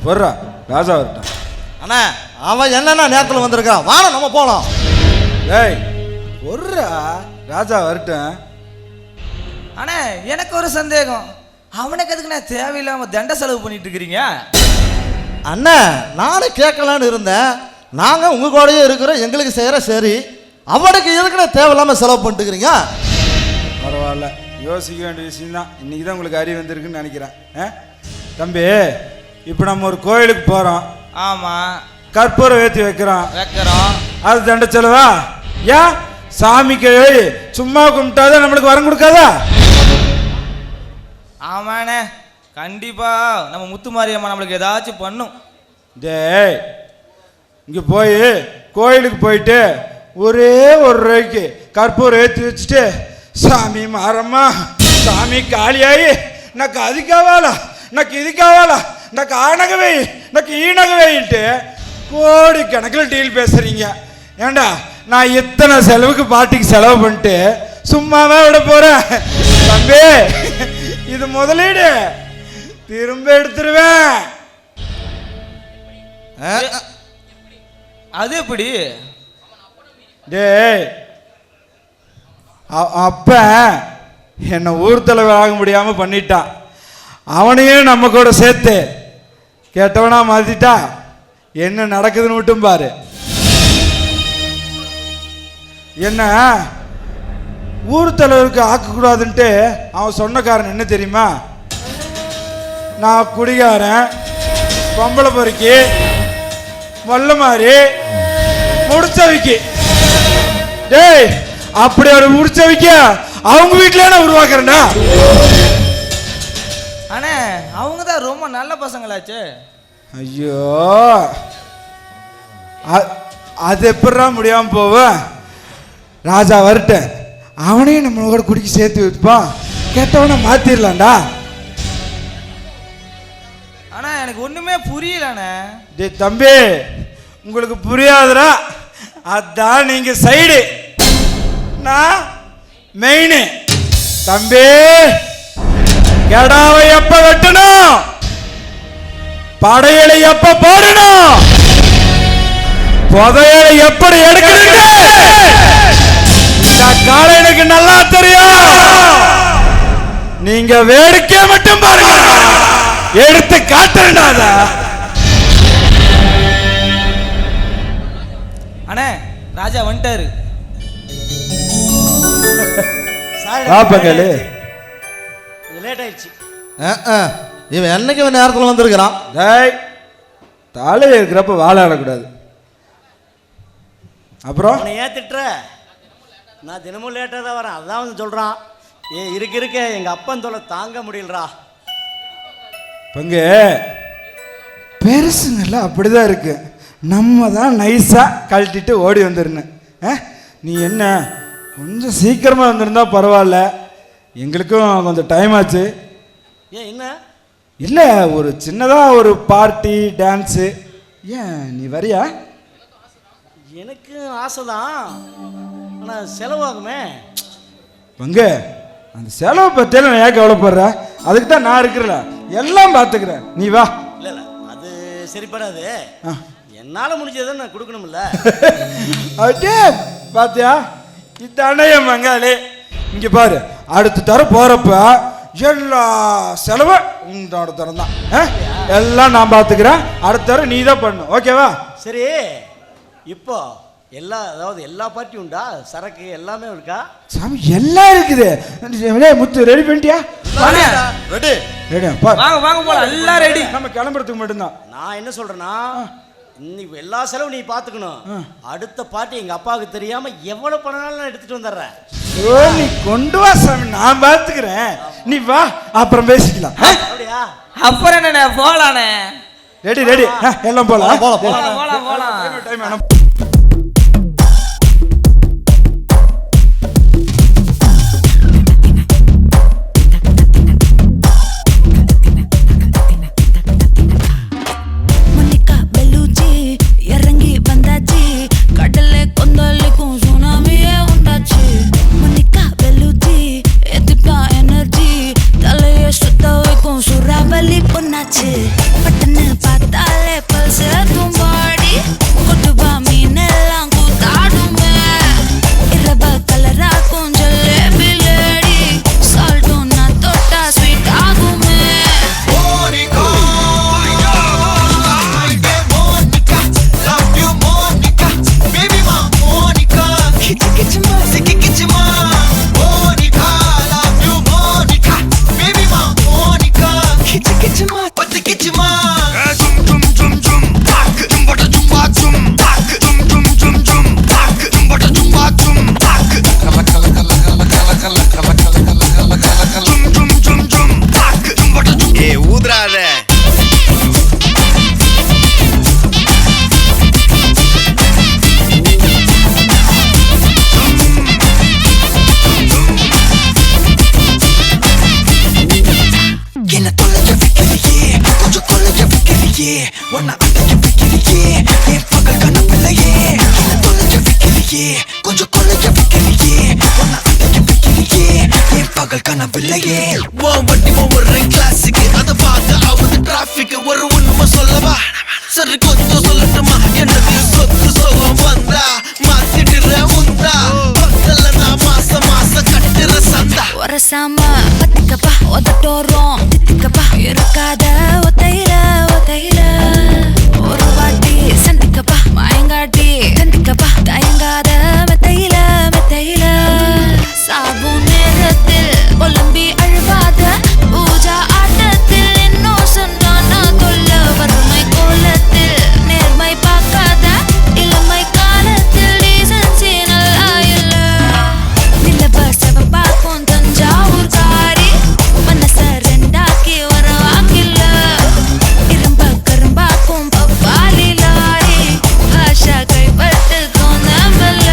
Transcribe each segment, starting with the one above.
வர்றா ராஜா வரட்டும். அண்ணா அவன் என்னன்னா நேரத்தில் வந்திருக்கான், வாங்க நம்ம போகலாம். ஏய் வர்றா ராஜா வரட்டும். அண்ணே எனக்கு ஒரு சந்தேகம், அவனுக்கு எதுக்குண்ணே தேவையில்லாமல் தண்ட செலவு பண்ணிட்டு இருக்கிறீங்க? அண்ணா நானும் கேட்கலான்னு இருந்தேன், நாங்கள் உங்கள் கூடயே இருக்கிறோம், எங்களுக்கு செய்கிற சரி, அவனுக்கு எதுக்குண்ணே தேவையில்லாமல் செலவு பண்ணிட்டுக்கிறீங்க? பரவாயில்ல, யோசிக்க வேண்டிய விஷயம்தான். இன்றைக்கி தான் உங்களுக்கு அறிவு வந்திருக்குன்னு நினைக்கிறேன். தம்பி இப்போ நம்ம ஒரு கோயிலுக்கு போகிறோம். ஆமாம், கற்பூரம் ஏற்றி வைக்கிறோம். அது தண்ட செலவா? ஏன் சாமிக்கு சும்மா கும்பிட்டாதான் நம்மளுக்கு வரம் கொடுக்காதா? ஆமாண்ணே, கண்டிப்பா நம்ம முத்து மாரியம்மா நம்மளுக்கு ஏதாச்சும் பண்ணும். டேய் இங்கே போய் கோயிலுக்கு போயிட்டு ஒரே ஒரு ரூபாய்க்கு கற்பூரம் ஏற்றி வச்சுட்டு, சாமி மாரம்மா, சாமி காளியாயி, నాకు అది కావాలా, నాకు ఇది కావాలా, నాకు ఆ నగ వేయి, నాకు ఈ నగ వేயிட்டு கோடி கணக்கில் டீல் பேசுறீங்க. ஏண்டா நான் இத்தனை செலவுக்கு பாட்டிக்கு செலவு பண்ணிட்டு சும்மாவே விட போறேன்? தம்பி இது முதலீடு, திரும்ப எடுத்துருவேன். அது எப்படி? டேய் அப்ப என்னை ஊர் தலைவர் ஆக முடியாம பண்ணிட்டான், அவனையும் நம்ம கூட சேர்த்து கேட்டவனா மாத்திட்டா என்ன நடக்குதுன்னு மட்டும் பாரு. என்ன ஊர் தலைவருக்கு ஆக்கக்கூடாதுன்ட்டு அவன் சொன்ன காரணம் என்ன தெரியுமா? நான் குடிகாரன், பொம்பளை பொறுக்கி, மொல்ல மாதிரி முடிச்சவிக்கு. டேய் அப்படி ஒரு முடிச்சவிக்க அவங்க வீட்டில உருவாக்குறேன்டா. அண்ணே அவங்க தான் ரொம்ப நல்ல பசங்களாச்சு. ஐயோ அது எப்படா முடியாம போவ? ராஜா வரட்டும், அவனையும் நம்மளோட குடிக்க சேர்த்து வைப்பான், கேட்டவனை மாத்திரலாம்டா. ஆனா எனக்கு ஒண்ணுமே புரியலண்ணே. டே தம்பி உங்களுக்கு புரியாதுடா, அதான் நீங்க சைடு, நான் மெயின். தம்பி கடாவை எப்ப வெட்டணும், படையலை எப்ப போடணும், புதையலை எப்படி எடுக்கிறது காலை எனக்கு நல்லா தெரியும். நீங்க வேடிக்கை மட்டும் பாருங்க, எடுத்து காட்டுறேன்டாத. அண்ணே ராஜா வந்துட்டாரு. பாப்பங்களே லேட் ஆயிடுச்சு. இவன் என்னைக்கு இவன் நேரத்தில் வந்திருக்கிறான்? டேய் தலையில் இருக்கிறப்ப வாழாடக்கூடாது. அப்புறம் ஏன் திட்டுற? நான் தினமும் லேட்டாக தான் வரேன், அதான் வந்து சொல்கிறான். இருக்க எங்கள் அப்பன் தொலை தாங்க முடியலரா. பங்கு பெருசுங்கெல்லாம் அப்படிதான் இருக்கு, நம்ம தான் நைஸாக கழட்டிட்டு ஓடி வந்துருன்னு. நீ என்ன கொஞ்சம் சீக்கிரமாக வந்திருந்தா பரவாயில்ல, எங்களுக்கும் கொஞ்சம் டைம் ஆச்சு. ஏன் என்ன? இல்லை ஒரு சின்னதாக ஒரு பார்ட்டி டான்ஸு. ஏன் நீ வரியா? எனக்கு ஆசை தான், ஆனால் செலவாகுமே. பங்க அந்த செலவை பற்றியெல்லாம் நான் ஏன் கவலைப்படுற? அதுக்கு தான் நான் இருக்கிறல, எல்லாம் பார்த்துக்கிறேன், நீ வா. இல்லை இல்லை அது சரிப்படாது, என்னால் முடிஞ்சதை நான் கொடுக்கணும்ல. அப்படியே பார்த்தியா, இதானே என் மங்காளி. இங்கே பாரு, அடுத்த தரம் போகிறப்ப எல்லா செலவும் உன்னோட தரம் தான், எல்லாம் நான் பார்த்துக்கிறேன். அடுத்த தரம் நீ தான் பண்ணணும், ஓகேவா? சரி இப்போ அதாவது எல்லா பார்ட்டியும் உண்டா? சரக்கு எல்லாமே இருக்கா? சாமி எல்லாம் இருக்குது. முத்து ரெடி பண்ணிட்டியா? ரெடி ரெடி, வாங்க வாங்க போலாம், எல்லாம் ரெடி. நம்ம கிளம்புறதுக்கு மட்டும்தான். நான் என்ன சொல்றேன்னா, இன்னைக்கு எல்லா செலவும் நீ பார்த்துக்கணும். அடுத்த பார்ட்டி எங்க அப்பாவுக்கு தெரியாம எவ்வளவு பணம்னாலும் நான் எடுத்துட்டு வந்துடுறேன். ஓ நீ கொண்டு வா சாமி, நான் பார்த்துக்கிறேன், நீ வா, அப்புறம் பேசிக்கலாம். அப்படியா? அப்புறம் என்ன போலானே? ரெடி ரெடி, எல்லாம் போலாம் போலாம் போலாம் போலாம் போலாம். டைம் வேணும். பட்டன்னு பார்த்தா உன்னை அடைய வைக்கலையே என் பகல் கனவில்லையே தொலைக்க வைக்கலையே கொஞ்சம் கொலைக்க வைக்கலையே உன்னை அடைய வைக்கலையே என் பகல் கனவில்லையே வண்டி ஒவ்வொரு கிளாஸுக்கு அதை பார்த்து ஆகுது டிராபிக் ஒரு உண்மை சொல்லவா சரி கொஞ்சம் சொல்லட்டுமா என்னது சொத்து சொல்லம் வந்தா மாத்திடுற உந்தா பக்கத்துல நான் மாசம் கட்டுற சந்தா ஒரசாம பத்திக்கப்பா ஒதட்டோரம் தித்திக்கப்பா இருக்காத ஒத்தையில ஒரு வாட்டி சந்திக்கப்பா மாயங்காட்டி சந்திக்கப்பா தயங்காத மெத்தையில சாபு நேரத்தில் புலம்பி அழுவாத பூஜா ஆட்டத்தில் இன்னும் சொன்னானா தொல்ல வறுமை கோலத்தில் நேர்மை பார்க்காத இளமை காலத்தில் டீசன்சி நல்லா இல்ல நிலவ செவப்பாக்கும் தஞ்சாவூர் காரி மனச ரெண்டாக்கி வர வாக்கில்ல இரும்ப கரும்பாக்கும் பப்பாலி லாரி பாஷா கைப்பட்டு கோந்தம்பல்ல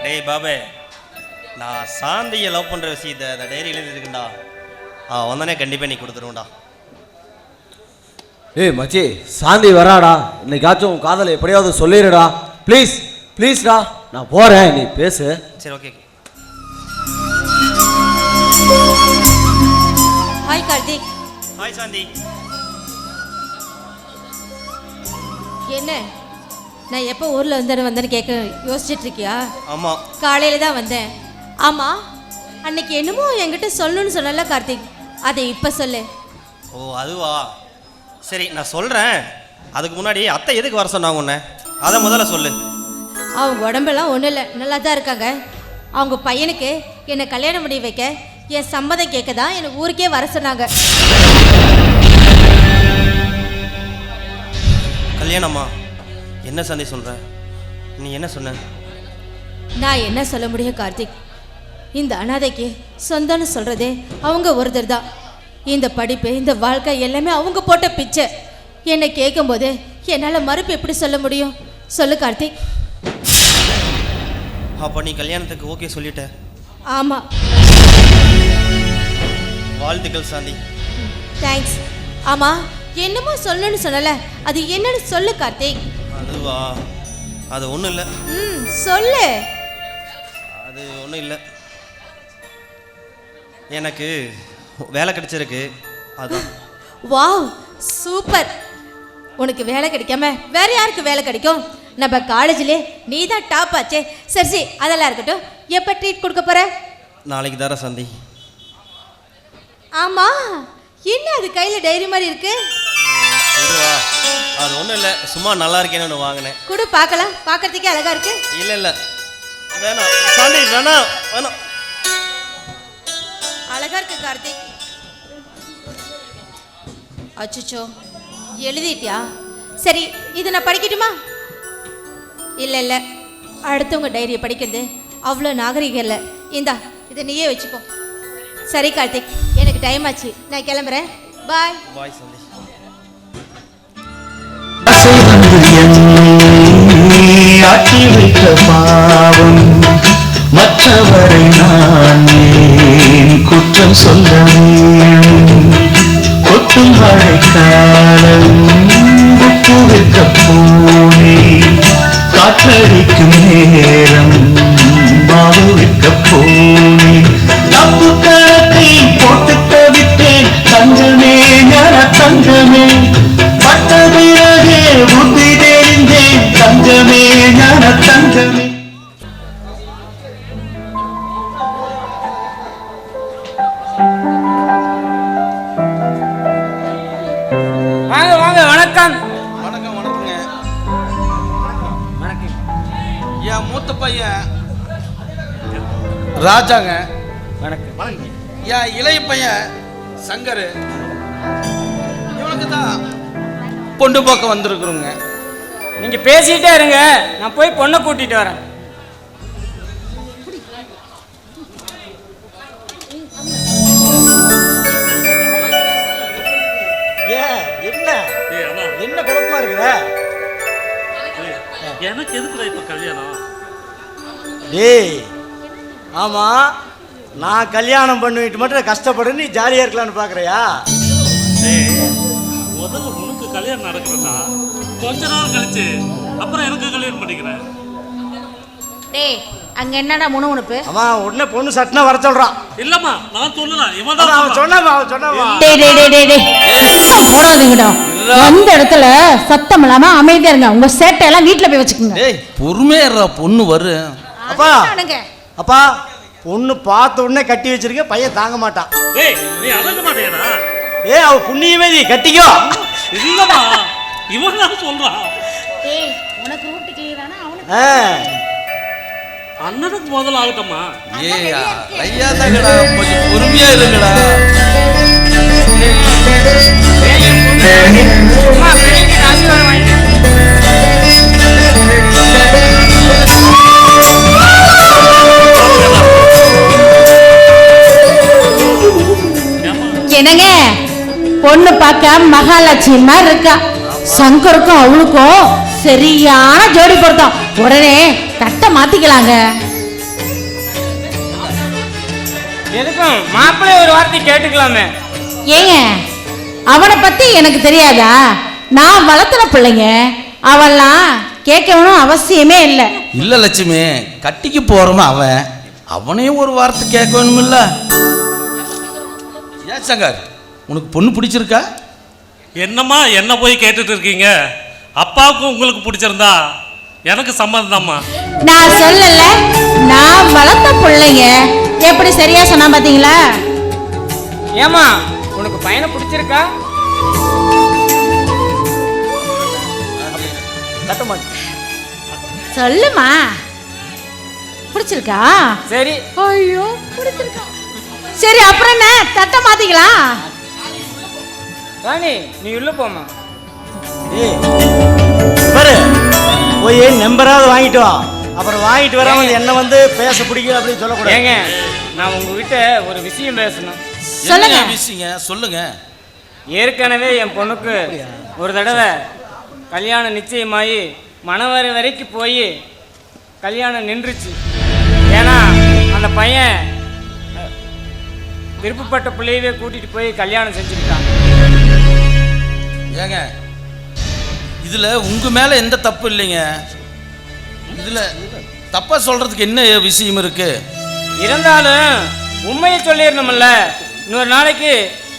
டேய் பாபே, நான் சாந்தியை லவ் பண்ணுற விஷயத்தை அந்த டைரியில் இருக்குண்டா. வந்தானே கண்டிப்பாக நீ கொடுத்துருவோம்டா. ஏய் மச்சி, சாந்தி வராடா. இன்னைக்காச்சும் உன் காதலை எப்படியாவது சொல்லிடுடா. ப்ளீஸ் ப்ளீஸ்டா, நான் போகிறேன், நீ பேசு. சரி, ஓகே. ஹாய் கார்த்திக். ஹாய் சாந்தி. என்ன நான் எப்போ ஊரில் வந்தேன்னு கேட்க யோசிச்சுட்டு இருக்கியா? ஆமாம், காலையில் தான் வந்தேன். ஆமாம், அன்னைக்கு என்னமோ என்கிட்ட சொல்லணும்னு சொன்னல கார்த்திக், அதை இப்போ சொல்லு. ஓ அதுவா, சரி நான் சொல்கிறேன். அதுக்கு முன்னாடி அத்தை எதுக்கு வர சொன்னாங்க உன்னை, அதை முதல்ல சொல்லு. அவங்க உடம்பெல்லாம் ஒன்றும் இல்லை, நல்லா தான் இருக்காங்க. அவங்க பையனுக்கு என்னை கல்யாணம் பண்ணி வைக்க என் சம்மதம் கேட்க தான் எனக்கு ஊருக்கே வர சொன்னாங்க. கல்யாணம்மா? என்ன சாந்தி சொல்கிற, நீ என்ன சொன்ன? நான் என்ன சொல்ல முடியும் கார்த்திக், இந்த அனாதைக்கு சொந்தம்னு சொல்கிறதே அவங்க ஒருத்தர் தான். இந்த படிப்பு, இந்த வாழ்க்கை எல்லாமே அவங்க போட்ட பிச்சை. என்னை கேட்கும்போது என்னால் மறுப்பு எப்படி சொல்ல முடியும்? சொல்லு கார்த்திக். அப்போ நீ கல்யாணத்துக்கு ஓகே சொல்லிட்ட? ஆமாம். வாழ்த்துக்கள் சாந்தி. தேங்க்ஸ். ஆமாம், என்னமோ சொல்லணும்னு சொன்னல, அது என்னன்னு சொல்லு கார்த்திக். அதுவா, அது ஒன்றும் இல்லை. சொல்லு. அது ஒன்றும் இல்லை, எனக்கு வேலை கிடைச்சிருக்கு, அதுதான். Wow, super. உனக்கு வேலை கிடைக்காம வேற யாருக்கு வேலை கிடைக்கும்? நம்ம காலேஜ்லேயே நீ தான் டாப் ஆச்சே. சரி, அதெல்லாம் இருக்கட்டும். எப்போ ட்ரீட் கொடுக்க போற? நாளைக்கு தர சந்தி. ஆமாம், என்ன அது கையில் டைரி மாதிரி இருக்கு? இதுவா, அது ஒன்றும் இல்லை, சும்மா நல்லா இருக்கேன்னு ஒன்று வாங்கினேன். கொடு பார்க்கலாம், பார்க்கறதுக்கே அழகா இருக்கு. இல்லை வேணாம் சாந்தி, வேணாம். அழகா இருக்கு கார்த்திக். அச்சோ, எழுதிட்டியா? சரி, இதை நான் படிக்கட்டுமா? இல்லை, அடுத்தவங்க டைரியை படிக்கிறது அவ்வளோ நாகரிகம் இல்லை. இந்தா, இதை நீயே வச்சுக்கோ. சரி கார்த்திக், எனக்கு டைம் ஆச்சு, நான் கிளம்புறேன். பாய். பாய் சந்தி. ஆட்டி வைத்த பாவம் மற்றவரை நான் ஏன் குற்றம் சொல்ல வேண்டும்? கொட்டும் மழைக்காலம் விட்டு வைக்க போனே, காற்றடிக்கும் நேரம் மாவு வைக்க போனே. தப்பு கணக்கை போட்டு தவித்தேன், தங்கமே என் மூத்த பையன் ராஜாங்க. வணக்கம். என் இளைய பையன் சங்கர். இவனுக்கு தான் பொண்ணு பார்க்க வந்திருக்குறோங்க. நீங்க பேசிட்டே இருங்க, நான் போய் பொண்ணை கூட்டிட்டு வரேன். என்ன குழப்பமா இருக்குதா? எனக்கு எதுக்குடா இப்ப கல்யாணம்? டேய், ஆமா, நான் கல்யாணம் பண்ணிட்டு மட்டும் கஷ்டப்படு நீ ஜாலியா இருக்கலாம்னு பாக்குறியா? முதல்ல உனக்கு கல்யாணம் நடக்கிறதா கொஞ்ச நாள் கழிச்சு அப்புறம் எனக்கு கல்யாணம் பண்ணிக்கிறேன். டேய் அங்க என்னடா முணுமுணுப்பு? அம்மா உடனே பொண்ணு சட்டுனா வர சொல்றான். இல்லம்மா நான் சொல்லலாம், இவன் அவன் தான் சொன்னாமா. டேய் டேய் டேய் டேய் டேய் போடாதீங்கடா. அந்த இடத்துல சத்தம் இல்லாம அமைதியா இருங்க. உங்க சேட்டை எல்லாம் வீட்ல போய் வச்சுக்கோங்க. டேய் பொறுமையா இருடா, பொண்ணு வரும். அப்பா அப்பா, பொண்ணு பார்த்த உடனே கட்டி வச்சிருக்க, பையன் தாங்க மாட்டான். டேய் நீ அடங்க மாட்டேடா. அவ புண்ணியமே நீ கட்டிக்கோ. இல்லம்மா இவன் தான் சொல்றான். டேய் உனக்கு ரூட் கிளியரானா அவனுக்கு அண்ணனுக்கு முதல்ல ஆகட்டம்மா. ஐயா தாங்கடா, கொஞ்சம் பொறுமையா இருங்கடா. என்னங்க பொண்ணு பார்க்க மகாலட்சுமி மாதிரி இருக்கா. சங்கருக்கும் அவளுக்கும் சரியான ஜோடி பொருத்தம். உடனே தட்டை மாத்திக்கலாங்க. எதுக்கும் மாப்பிள்ளை ஒரு வார்த்தை கேட்டுக்கலாமே. ஏங்க அவனை பத்தி எனக்கு தெரியாதா? நான் வளர்த்துன பிள்ளைங்க, அவெல்லாம் கேட்கணும் அவசியமே இல்லை. இல்ல லட்சுமி, கட்டிக்கு போறவன் அவன், அவனையும் ஒரு வார்த்தை கேட்க வேணுமில்ல? ஏன் சங்கர், உனக்கு பொண்ணு பிடிச்சிருக்கா? என்னம்மா என்ன போய் கேட்டுட்டு இருக்கீங்க? அப்பாவுக்கும் உங்களுக்கு பிடிச்சிருந்தா எனக்கு சம்மதம் தான்மா. நான் சொல்லல, நான் வளர்த்த பிள்ளைங்க. எப்படி சரியா சொன்னா பாத்தீங்களா? ஏமா உனக்கு பையனை பிடிச்சிருக்கா? சொல்லுமா, பிடிச்சிருக்கா? சரி. ஐயோ பிடிச்சிருக்கா. சரி அப்புறம் என்ன, தட்டை மாத்திக்கலாம். ராணி நீ உள்ள போமா. பாரு, போய் நம்பராவது வாங்கிட்டு வா. அப்புறம் வாங்கிட்டு வராம என்ன வந்து பேச பிடிக்கல அப்படின்னு சொல்லக்கூடாது. ஏங்க நான் உங்ககிட்ட ஒரு விஷயம் பேசணும். சொல்லுங்க. விஷயங்க சொல்லுங்க. ஏற்கனவே என் பொண்ணுக்கு ஒரு தடவை கல்யாணம் நிச்சயமாகி மணவரை வரைக்கும் போய் கல்யாணம் நின்றுச்சு. ஏன்னா அந்த பையன் விருப்பப்பட்ட பிள்ளையவே கூட்டிட்டு போய் கல்யாணம் செஞ்சுக்கிட்டான். ஏங்க இதுல உங்க மேல எந்த தப்பு இல்லைங்க. இதுல தப்பா சொல்றதுக்கு என்ன விஷயம் இருக்கு? இருந்தாலும் உண்மையை சொல்லிடணும்ல. இன்னொரு நாளைக்கு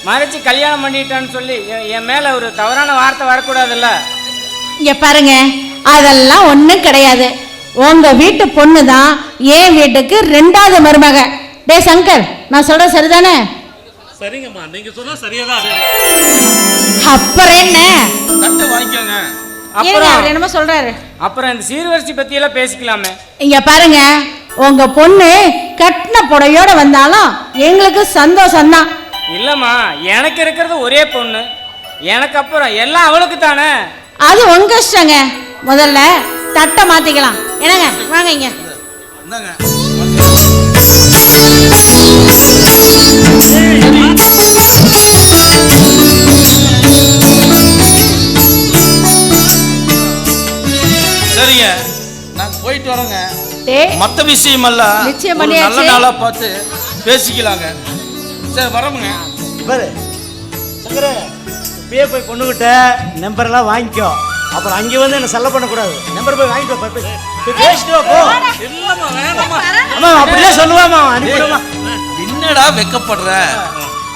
மறைச்சு கல்யாணம் பண்ணிட்டான்னு சொல்லி என் மேல ஒரு தவறான வார்த்தை வரக்கூடாதுல்ல. இங்க பாருங்க, அதெல்லாம் ஒண்ணும் கிடையாது. உங்க வீட்டு பொண்ணு தான் என் வீட்டுக்கு 2வது மருமக. டே சங்கர், நான் சொல்ற சரிதானே? சரிங்கம்மா, நீங்க சொன்னா சரியாதான். அப்புறம் என்ன, தட்டை வாங்கிக்கோங்க. அப்புறம் அவர் என்னமோ சொல்றாரு. அப்புறம் இந்த சீர்வரிசை பத்தி எல்லாம் பேசிக்கலாமே. இங்க பாருங்க, உங்க பொண்ணு கட்டின புடையோட வந்தாலும் எங்களுக்கு சந்தோஷம்தான். இல்லம்மா, எனக்கு இருக்கிறது ஒரே பொண்ணு, எனக்கு அப்புறம் எல்லாம் அவளுக்கு தானே. அது உங்க இஷ்டங்க. முதல்ல தட்டை மாத்திக்கலாம். என்னங்க வாங்க இங்க. இந்தாங்க. சரிங்க, நாங்க போயிட்டு வரோங்க. மத்த விஷயமெல்லாம் நிச்சயம் ஒரு நல்ல பண்ணியாச்சு. நாளா பார்த்து பேசிக்கலாங்க. சரி வரோமுங்க. பாரு சங்கர, இப்பயே போய் பொண்ணுகிட்ட நம்பர்லாம் வாங்கிக்கோ. அப்புறம் அங்கே வந்து என்ன செல்ல பண்ணக்கூடாது. நம்பர் போய் வாங்கிட்டு வா, பேசிட்டு வா போ. இல்லம்மா வேணாம்மா. அம்மா அப்படியே சொல்லுவாமா, அனுப்பிடுமா. என்னடா வெக்கப்படுற?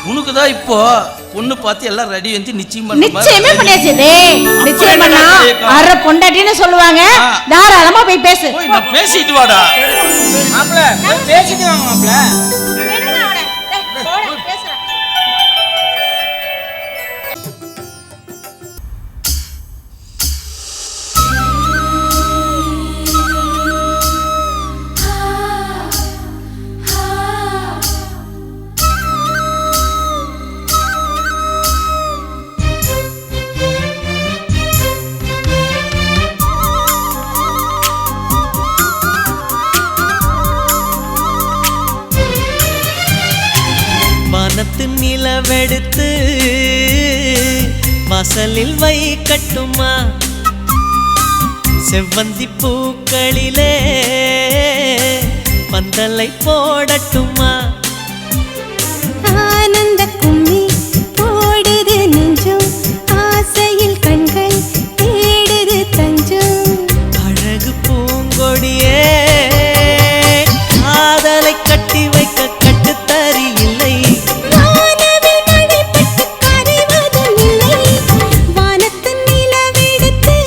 உனக்கு தான் இப்போ பொண்ணு பார்த்து எல்லாம் ரெடி வந்து நிச்சயம் நிச்சயமே பண்ணியாச்சு. நிச்சயம் பண்ணா அரை பொண்டாட்டின்னு சொல்லுவாங்க. தாராளமா போய் பேசு. பேசிட்டு வாடா. மாப்பிள்ள பேசிட்டு வாங்க மாப்பிள்ள. நிலவெடுத்து வாசலில் வைக்கட்டுமா செவ்வந்தி பூக்களிலே பந்தலை போடட்டுமா ஆனந்த கும்மி போடுது நெஞ்சம் ஆசையில் கண்கள் தேடுது தஞ்சம் அழகு பூங்கொடியே காதலை கட்டி வைக்க கட்டுத்தறி இல்லை வானவில் மழைப்பட்டு கரைவதும் இல்லை வானத்தின் நிலவெடுத்து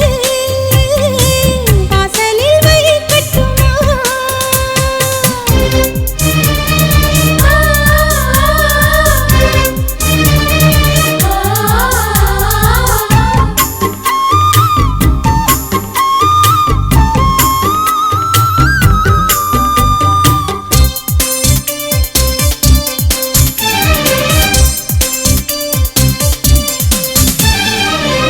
வாசலில் வைக்கட்டுமா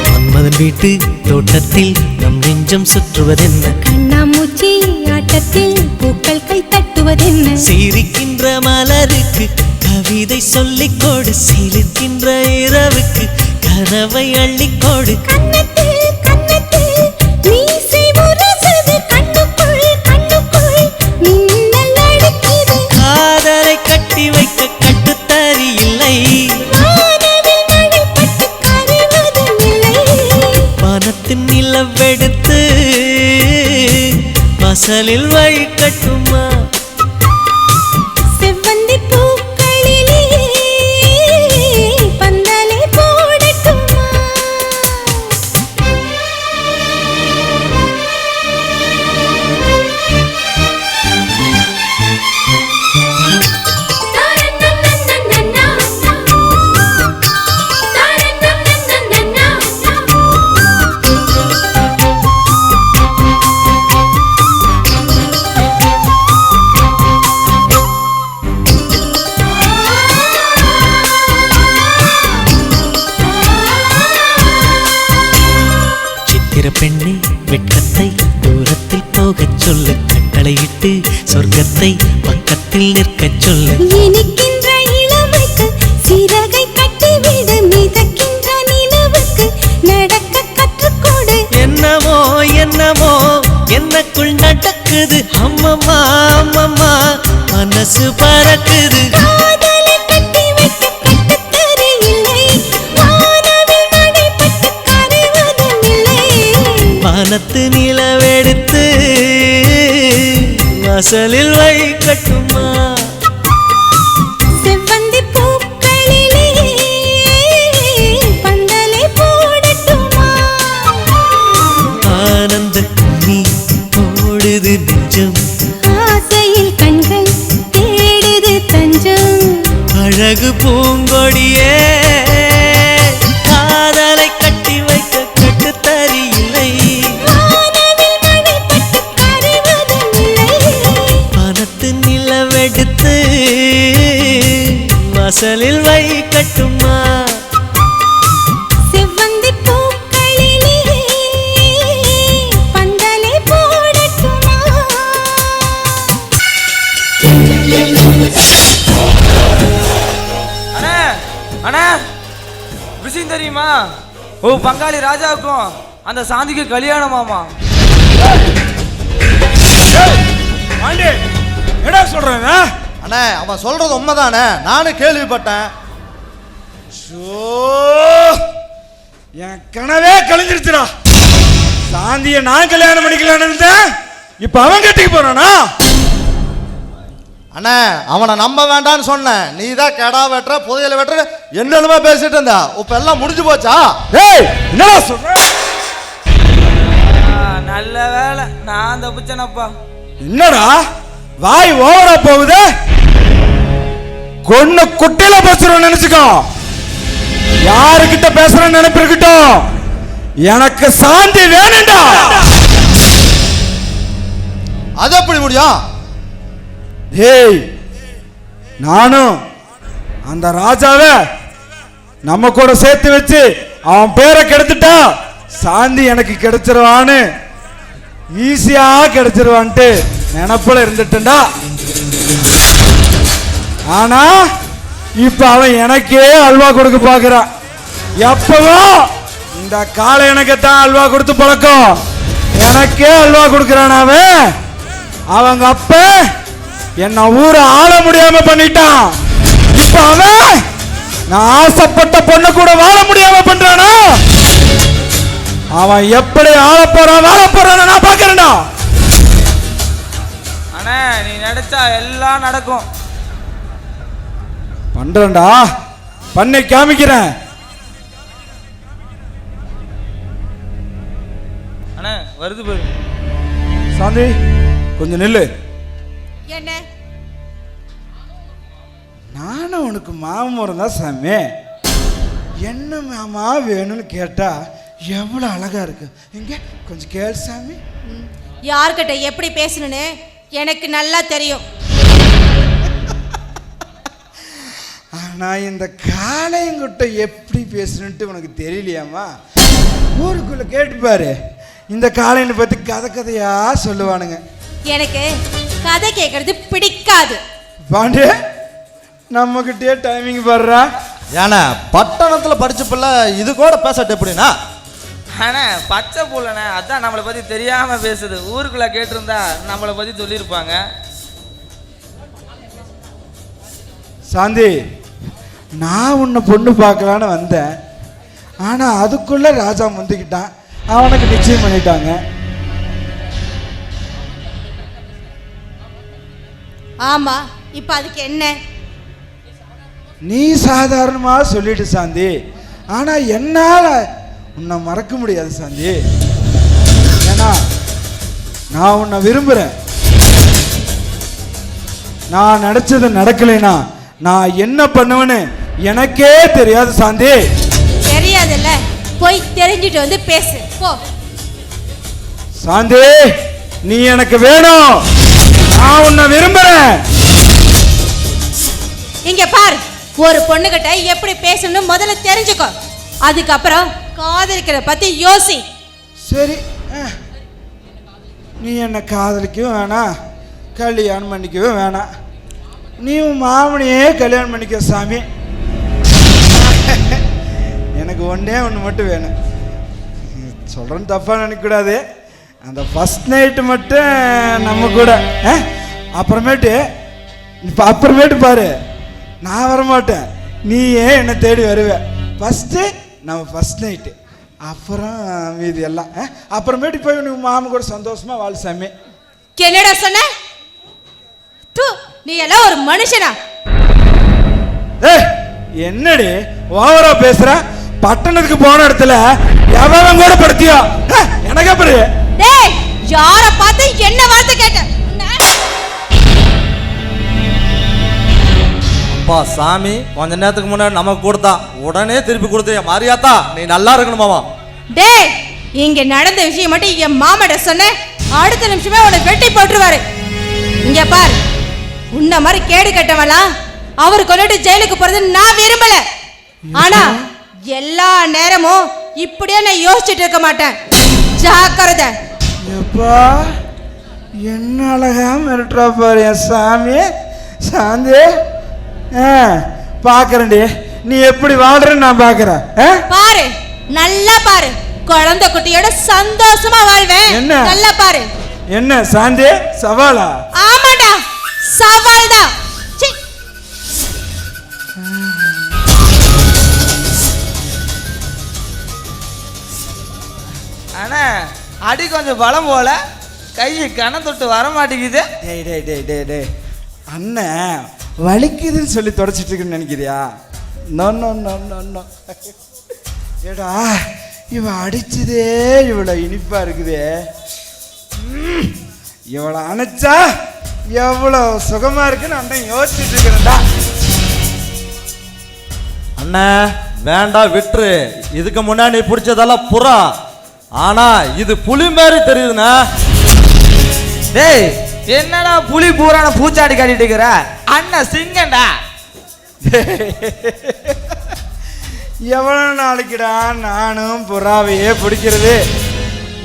மன்மதன் வீட்டு தோட்டத்தில் நம் நெஞ்சம் சுற்றுவதென்ன கண்ணாமூச்சி ஆட்டத்தில் பூக்கள் கை தட்டுவதென்ன சிரிக்கின்ற மலருக்கு கவிதை சொல்லிக் கொடு சிலிர்க்கின்ற இரவுக்கு கனவை அள்ளிக்கொடு கண்ணத்தில் கண்ணத்தில் மீசை முரசுது கண்ணுக்குள் கண்ணுக்குள் மின்னல் அடிக்குது காதலை கட்டி வைக்க கட்டுத்தறி இல்லை வானவில் மழைப்பட்டு கரைவதும் இல்லை வானத்தின் நிலவெடுத்து வாசலில் வைக்கட்டுமா செவ்வந்தி பூக்களிலே பந்தலை போடட்டுமா சித்திர பெண்ணே வெட்கத்தை தூரத்தில் போகச் சொல்லு கட்டளையிட்டு சொர்க்கத்தை பக்கத்தில் நிற்கச் சொல்லு இனிக்கின்ற இளமைக்கு சிறகை கட்டிவிடு மிதக்கின்ற நிலவுக்கு நடக்க கற்றுக்கொடு என்னமோ என்னமோ என்னக்குள் நடக்குது அம்மம்மா அம்மம்மா மனசு பறக்குது காதலை கட்டி வைக்க கட்டுத்தறி இல்லை வானவில் மழைப்பட்டு கரைவதும் இல்லை வானத்து நிலவெடுத்து வாசலில் வைக்கட்டுமா செவ்வந்தி பூக்களிலே பந்தலை போடட்டுமா ஆனந்த கும்மி போடுது நெஞ்சம் ஆசையில் கண்கள் தேடுது தஞ்சம் அழகு பூங்கொடியே காதலை கட்டி வைக்க கட்டுத்தறி இல்லை வானவில் மழைப்பட்டு கரைவதும் இல்லை வானத்து நிலவெடுத்து வாசலில் வைக்கட்டுமா செவ்வந்தி பூக்களிலே பந்தலை போடட்டுமா அண்ணா அண்ணா விஷயம் தெரியுமா ஓ பங்காளி ராஜாவுக்கும் அந்த சாந்திக்கு கல்யாணமாமா பாண்டி என்ன சொல்றேன் அண்ணே அவன் சொல்றது உண்மைதானே நானும் கேள்விப்பட்டேன் என் கனவே கழிஞ்சிருச்சுடா. சாந்திய நான் கல்யாணம் பண்ணிக்கலான்னு இருந்தேன், இப்ப அவன் கட்டிக்கு போறானா? அண்ணே அவனை நம்ப வேண்டான்னு சொன்னேன், நீ தான் கெடா வெட்டுற புதையல வெட்டுற என்னென்னமா பேசிட்டு இருந்தா. இப்ப எல்லாம் முடிஞ்சு போச்சா? ஏய் என்னடா சொல்ற? நல்ல வேலை நான் தப்பிச்சேனப்பா. என்னடா வாய் ஓவரா போகுது? கொன்னு குட்டையில பேசுறோம் நினைச்சுக்கோ. யாருக்கிட்ட பேசுறேன்னு நினைப்பு இருக்கட்டும். எனக்கு சாந்தி வேணும்டா. அது எப்படி முடியும்? ஏய் நானும் அந்த ராஜாவை நம்ம கூட சேர்த்து வச்சு அவன் பேரை கெடுத்துட்டா சாந்தி எனக்கு கிடைச்சிருவான்னு ஈஸியா கிடைச்சிருவான்ட்டு நினப்புல இருந்துட்டா. ஆனா இப்ப அவன் எனக்கே அல்வா கொடுக்க பார்க்கறான். எப்பவோ இந்த காலை எனக்குத்தான் அல்வா கொடுத்து பழக்கம். எனக்கே அல்வா கொடுக்கறான் அவன். அவங்க அப்ப என்ன ஊரை ஆள முடியாம பண்ணிட்டான். இப்ப அவன் நான் ஆசைப்பட்ட பொண்ணு கூட வாழ முடியாம பண்றானா? அவன் எப்படி ஆள போறான் வாழ போறான் நான் பாக்குறேன்டா. அண்ணா நீ நினைச்சா எல்லாம் நடக்கும். பண்றேன்டா, பண்ணி காமிக்கிறேன். அண்ணா வருது பாரு. சாந்தி கொஞ்சம் நில்லு. என்ன நானும் உனக்கு மாமரம் தான் சாமி. என்ன மாமா வேணும்னு கேட்டா எவ்வளவு அழகா இருக்கு. இங்க கொஞ்சம் கேள் சாமி. யார்கிட்ட எப்படி பேசணும்னு எனக்கு நல்லா தெரியும். ஆனா இந்த காளையங்கிட்ட எப்படி பேசணுன்ட்டு உனக்கு தெரியலையாமா? ஊருக்குள்ள கேட்டு பாரு, இந்த காளையனை பத்தி கதை கதையா சொல்லுவானுங்க. எனக்கு கதை கேட்கறது பிடிக்காது. பாண்டே நம்ம கிட்டே டைமிங் வர்றா. ஏன்னா பட்டணத்துல படிச்ச பிள்ளை இது கூட பேசட்டு எப்படின்னா? அண்ணா பச்சை புள்ளண்ணே, அதான் நம்மளை பத்தி தெரியாம பேசுது. ஊருக்குள்ள கேட்டிருந்தா நம்மளை பத்தி சொல்லியிருப்பாங்க. சாந்தி, நான் உன்னை பொண்ணு பார்க்கலான்னு வந்தேன். ஆனா அதுக்குள்ள ராஜா முந்திக்கிட்டான். அவனுக்கு நிச்சயம் பண்ணிட்டாங்க. ஆமா, இப்ப அதுக்கு என்ன? நீ சாதாரணமா சொல்லிட்டு சாந்தி, ஆனா என்னால உன்னை மறக்க முடியாது சாந்தி. ஏன்னா நான் உன்னை விரும்புறேன். நான் நினைச்சது நடக்கலைனா நான் என்ன பண்ணுவேன்னு எனக்கே தெரியாது சாந்தி. தெரியாதுல்ல, போய் தெரிஞ்சிட்டு வந்து பேசு போ. சாந்தி, நீ எனக்கு வேணும். நான் உன்னை விரும்புறேன். இங்க பாரு, ஒரு பொண்ணுகிட்ட எப்படி பேசணும்னு முதல்ல தெரிஞ்சுக்கோ. அதுக்கப்புறம் காதலிக்கிற பத்தி யோசி. சரி, நீ என்ன காதலிக்கவும் வேணாம், கல்யாணம் பண்ணிக்கவும் வேணாம். நீ உன் மாமனையே கல்யாணம் பண்ணிக்க சாமி. எனக்கு ஒன்றே ஒன்று மட்டும் வேணும். சொல்கிறேன்னு தப்பாக நினைக்கக்கூடாது. அந்த ஃபஸ்ட் நைட்டு மட்டும் நம்ம கூட. அப்புறமேட்டு பாரு, நான் வரமாட்டேன், நீ ஏன் என்னை தேடி வருவேன். ஃபஸ்ட்டு நம்ம ஃபஸ்ட் நைட்டு, அப்புறம் மீதி எல்லாம். அப்புறமேட்டு போய் நீ மாமன் கூட சந்தோஷமா வாழ் சாமி. என்னடா சொன்ன? நீ எல்லாம் ஒரு மனுஷனா? என்னடி ஓவரா பேசுற? பட்டணத்துக்கு போன இடத்துல எவன் கூட படுத்தியோ எனக்கு அப்புறம். டேய், யார பார்த்து என்ன வார்த்தை கேட்ட? அப்பா சாமி கொஞ்ச நேரத்துக்கு முன்னாடி நமக்கு கொடுத்தா உடனே திருப்பி கொடுத்து மாரியாத்தா நீ நல்லா இருக்கணுமாமா. டேய், இங்க நடந்த விஷயம் மட்டும் என் மாமாட்ட சொன்ன, அடுத்த நிமிஷமே அவனை வெட்டி போட்டுருவாரு. இங்க பாரு, உன்ன மாதிரி கேடு கட்டவலாம் அவரு கொண்டுட்டு ஜெயிலுக்கு போறது நான் விரும்பல. ஆனா எல்லா நேரமும் இப்படியே நான் யோசிச்சுட்டு இருக்க மாட்டேன். ஜாக்கிரதை. எப்பா என்ன அழகா மிரட்டுறா பாரு என் சாமி. சாந்தி, பாக்குறேன்டி நீ எப்படி வாழ்றன்னு நான் பாக்குறேன். பாரு, நல்லா பாரு, குழந்தை குட்டியோட சந்தோஷமா வாழ்வேன். என்ன நல்லா பாரு. என்ன சாந்தி, சவாலா? ஆமாடா, சவால் தான். அண்ணா அடி கொஞ்சம் பலம் போல, கையை கணம் தொட்டு வர மாட்டேங்குது. டேய் டேய் டேய் டேய் டேய், அண்ணன் வலிக்குதுன்னு சொல்லி தொடச்சிட்டு இருக்குன்னு நினைக்கிறியா? No no no no no. ஏடா, இவ அடிச்சதே இவ்வளோ இனிப்பா இருக்குதே. இவ்வளோ அணைச்சா எவ்வளோ சுகமா இருக்குன்னு அண்ணன் யோசிச்சுட்டு இருக்கிறேன்டா. அண்ணா வேண்டாம் விட்டுரு. இதுக்கு முன்னாடி பிடிச்சதெல்லாம் புறா, ஆனா இது புலி மாதிரி தெரியுதுண்ணா. டேய், என்னடா புலி பூரான பூச்சாடி காட்டிட்டு இருக்கிற? அண்ணன் சிங்கண்டா. எவ்வளோ நாளைக்குடா நானும் புறாவையே பிடிக்கிறது?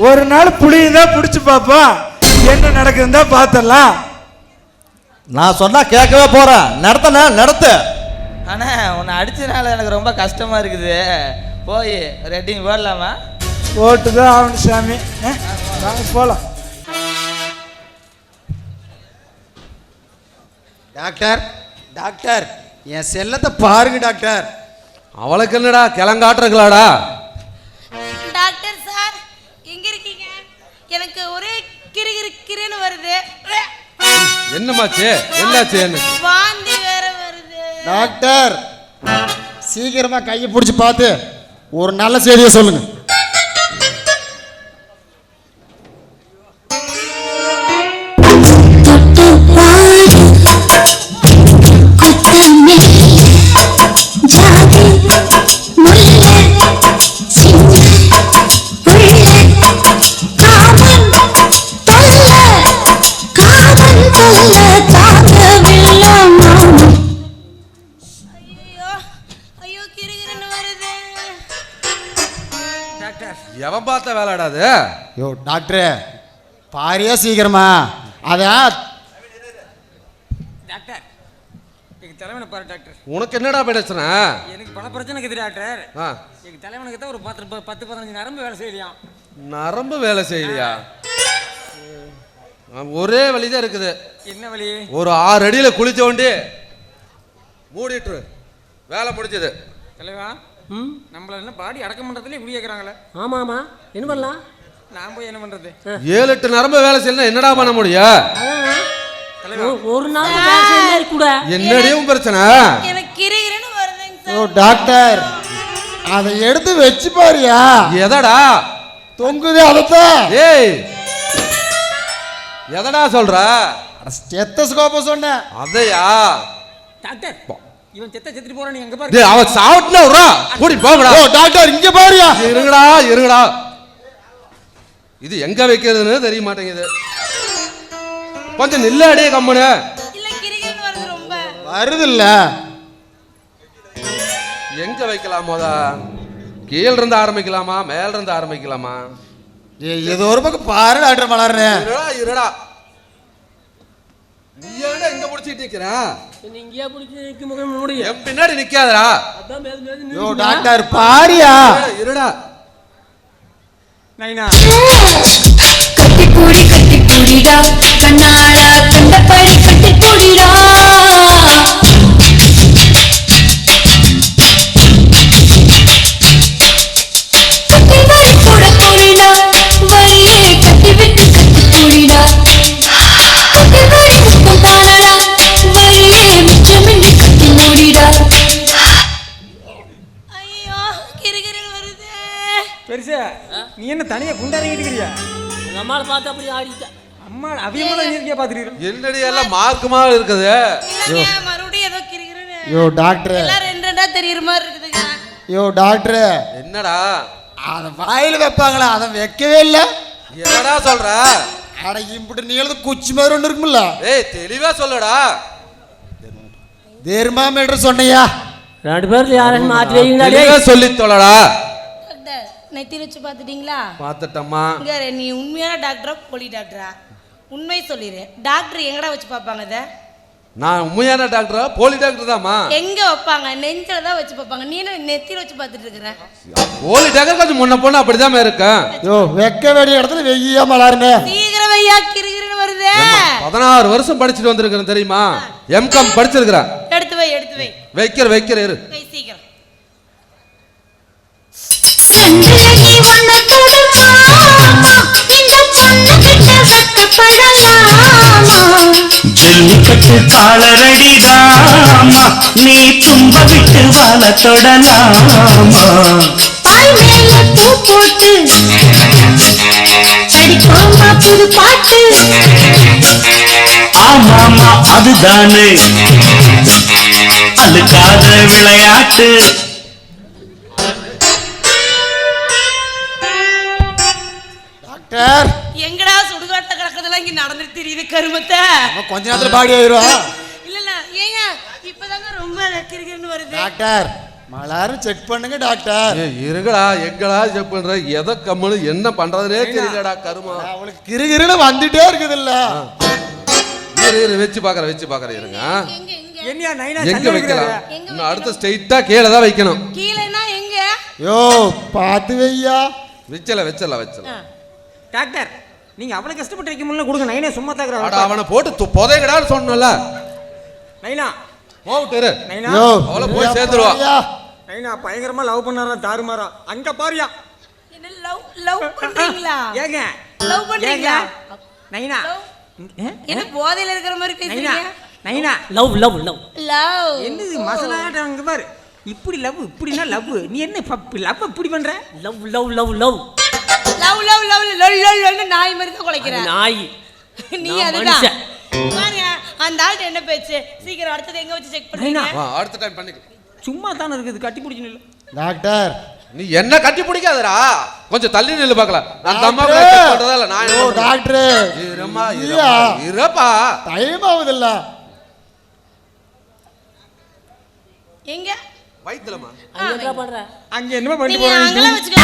ஒரு நாள் புளியும் தான் பிடிச்சி பார்ப்போம், என்ன நடக்குதுன்னு தான் பார்த்தலாம். நான் சொன்னா கேட்கவே போறேன். நடத்தன நடத்து. அண்ணா உன்னை அடிச்சதுனால எனக்கு ரொம்ப கஷ்டமா இருக்குது. போய் ரெட்டிங் போடலாமா? போட்டு தான் ஆகணும் சாமி. வாங்க போகலாம். டாக்டர் டாக்டர் என் செல்லத்தை பாருங்க டாக்டர். அவளுக்கு என்னடா கிளங்காட்டுறங்களாடா? டாக்டர் சார் எங்க இருக்கீங்க? எனக்கு ஒரே கிறுகிறுன்னு வருது. என்னமாச்சு? என்னாச்சு? வாந்தி வேற வருது. டாக்டர் சீக்கிரமா கையை பிடிச்சி பார்த்து ஒரு நல்ல செய்தியை சொல்லுங்க. எவன் பார்த்த வேலைடாது? யோ டாக்டரே பாரியா சீக்கிரமா. அதான் டாக்டர் எங்க தலைவனை பாரு டாக்டர். உனக்கு என்னடா பிரச்சனை? எனக்கு பல பிரச்சனை இருக்குது டாக்டர். எங்க தலைவனுக்கு தான் ஒரு 10-15 நரம்பு வேலை செய்யலையாம். நரம்பு வேலை செய்யலையா? ஒரே வழிதான் இருக்குது. என்ன வழி? ஒரு 6 அடியில் குளிச்ச வண்டி மூடிட்டு வேலை முடிஞ்சது. தலைவா நம்மள என்ன பாடி அடக்க மன்றத்திலே இப்படி கேட்குறாங்களே. ஆமா ஆமா என்ன பண்ணலாம்? நான் போய் என்ன பண்றது? 7-8 நரம்பு வேலை செய்யணும். என்னடா பண்ண முடியும்? ஒரு நாள் வேலை செய்ய கூட என்னடியும் பிரச்சனை? எனக்கு கிறுகிறுன்னு வருதுங்க சார். யோ டாக்டர் அதை எடுத்து வச்சு பாரியா. எதடா தொங்குது அதத்தான். ஏய் எதடா சொல்ற? ஸ்டெத்தஸ்கோப்ப சொன்னேன். அதையா? டாக்டர் இவன் செத்துட்டு போறான். நீ எங்க பாரு. டேய் அவன் சாவுட்னா உறா கூடி போங்கடா. ஓ டாக்டர் இங்க பாரியா. இருங்கடா இது எங்க வைக்கிறதுன்னு தெரிய மாட்டேங்குது. கொஞ்சம் நில்லடே கம்முனு. இல்ல கிறுகிறுன்னு வருது ரொம்ப. வருது இல்ல. எங்க வைக்கலாம்? கீழ இருந்து ஆரம்பிக்கலாமா மேல இருந்து ஆரம்பிக்கலாமா? ஏதோ ஒரு பக்கம் பாரு டாக்டர் மலர்னே. இருடா நீ ஏன்டா இங்க புடிச்சிட்டு நிக்கிற? இங்கேயே பிடிச்சி நிற்க முடியும். என் பின்னாடி நிக்காதடா. யோ டாக்டர் பாரியா. இருடா நைனா கட்டி பூடிடா கண்ணாளா கண்டபடி கட்டி பூடிடா. கட்டி வரி போட போடிடா வரியே கட்டி விட்டு கட்டி பூடிடா. கட்டி வரி முக்கம் தானடா வரியே மிச்சமின்றி கட்டி மூடிடா. ஐயோ கிறுகிறுன்னு வருது. பெருசா நீ என்ன தனியா குண்டாரிக்கிட்டு இருக்கிறியா? எங்க அம்மாவை பார்த்து அப்படி ஆடிட்டேன். அம்மா அவியமான நீர்க்கே பாத்துட்டு என்னடி எல்லாம் மார்க்குமா இருக்குது? இல்லைங்க மறுபடியும் ஏதோ கிறுகிறுன்னு. யோ டாக்டர் எல்லாம் ரெண்டா தெரியுற மாதிரி இருக்குதுங்க. யோ டாக்டர் என்னடா அத வாயில வைப்பாங்களா? அதை வைக்கவே இல்ல. என்னடா சொல்ற? அட இம்புட்டு நீளது குச்சி மாதிரி ஒன்று இருக்கும்ல. ஏய் தெளிவா சொல்லுடா. தெர்மாமீட்டர் சொன்னையா? 2 பேர்ல யாரையும் மாற்றி வைங்களா? தெளிவா சொல்லி தொலைடா. டாக்டர் நெத்தியில் வச்சு பார்த்துட்டீங்களா? பார்த்துட்டம்மா. இங்க நீ உண்மையான டாக்டரா போலி டாக்டரா? உண்மை சொல்லிடு. டாக்டர் எங்கடா வச்சு பார்ப்பாங்க இதை? நான் உண்மையான டாக்டரா போலி டாக்டர் தான்மா. எங்க வைப்பாங்க? நெஞ்சில தான் வச்சு பார்ப்பாங்க. நீ என்ன நெத்தியில வச்சு பார்த்துட்டு இருக்கிற? போலி டாக்டர் கொஞ்சம் முன்ன பொண்ணு அப்படிதான் இருக்கேன். யோ வைக்க வேண்டிய இடத்துல வெய்யா மலர்னே. சீக்கிரம் வையா கிறுகிறுன்னு வருதே. 16 வருஷம் படிச்சுட்டு வந்திருக்கிறேன் தெரியுமா? எம்காம் படிச்சிருக்கிறேன். எடுத்து வை வைக்கிற இரு. வை சீக்கிரம். சந்திரனே வண்ண தொடுமா இந்த பொண்ணு கிட்ட வெக்கப்படலாமா. ஜல்லிக்கட்டு காலரடி ராமா நீ தும்ப விட்டு வாழ தொடலாமா. பாய் மேல பூ போட்டு படிக்கோமா புது பாட்டு. ஆமாமா அதுதானே அழுக்காத விளையாட்டு. டாக்டர் எங்கடா சுடுகாட்ட கிடக்கிறதெல்லாம் இங்க நடந்துட்டு தெரியுது கருமத்தை. கொஞ்ச நேரத்துல பாடி ஆயிரும். இல்ல ஏங்க இப்பதாங்க ரொம்ப கிறுகிறுன்னு வருது. டாக்டர் மலரும் செக் பண்ணுங்க டாக்டர். இருங்கடா எங்கடா செக் பண்ற? எதை கம்முனு என்ன பண்றதுனே தெரியலடா கருமா. அவளுக்கு கிறுகிறுன்னு வந்துட்டே இருக்குது இல்ல. இரு வச்சு பாக்குறேன் இருங்க. எங்க என்னையா நைனா எங்க சண்டை வைக்கலாம் வைக்கிறாரு? இன்னும் அடுத்து ஸ்ட்ரைட்டா கீழே தான் வைக்கணும். கீழேனா எங்க? யோ பார்த்து வையா. வச்சல டாக்டர் நீங்க அவ்வளவு கஷ்டப்பட்டு வைக்க முடியல கொடுங்க. நைனா சும்மா அட தாக்குறாரு. அவனை போட்டு புதைங்கடான்னு சொன்னல. நைனா போட்டுரு. நைனா யோ அவளை போய் சேர்ந்துருவா. நைனா பயங்கரமா லவ் பண்ணாரா தாறுமாறா. அங்க பாரியா. என்ன லவ் பண்றீங்களா? ஏங்க லவ் பண்றீங்களா? நைனா என்ன போதையில இருக்கிற மாதிரி நைனா பேசுறீங்க? நைனா லவ் லவ் லவ் லவ் என்னது மசாலாட்ட அங்க பாரு. இப்படி லவ் இப்படினா லவ். நீ என்ன லவ் இப்படி பண்ற? Love love love love love love love லொல் லொல் லொல்னு நாய் மாதிரி தான் குலைக்கிற. நாய் நீ நான் அதுதான் மனுஷன். பாருங்க அந்த ஆள்கிட்ட என்ன பேச்சு. சீக்கிரம் அடுத்தது எங்க வச்சு செக் பண்ணுங்க. அடுத்த டைம் பண்ணிக்கலாம். சும்மா தானே இருக்குது கட்டி பிடிச்சு நில்லு. டாக்டர் நீ என்ன கட்டி பிடிக்காதடா. கொஞ்சம் தள்ளி நில்லு பார்க்கலாம். அந்த அம்மா செக் பண்றதா இல்ல நான். ஓ டாக்டர் இருப்பா டைம் ஆகுதுல்ல. எங்க வயித்துலமா என்ன பண்ற? அங்க என்னமா பண்ணி நீங்க போறீங்க? அங்கல வச்சுக்கோ.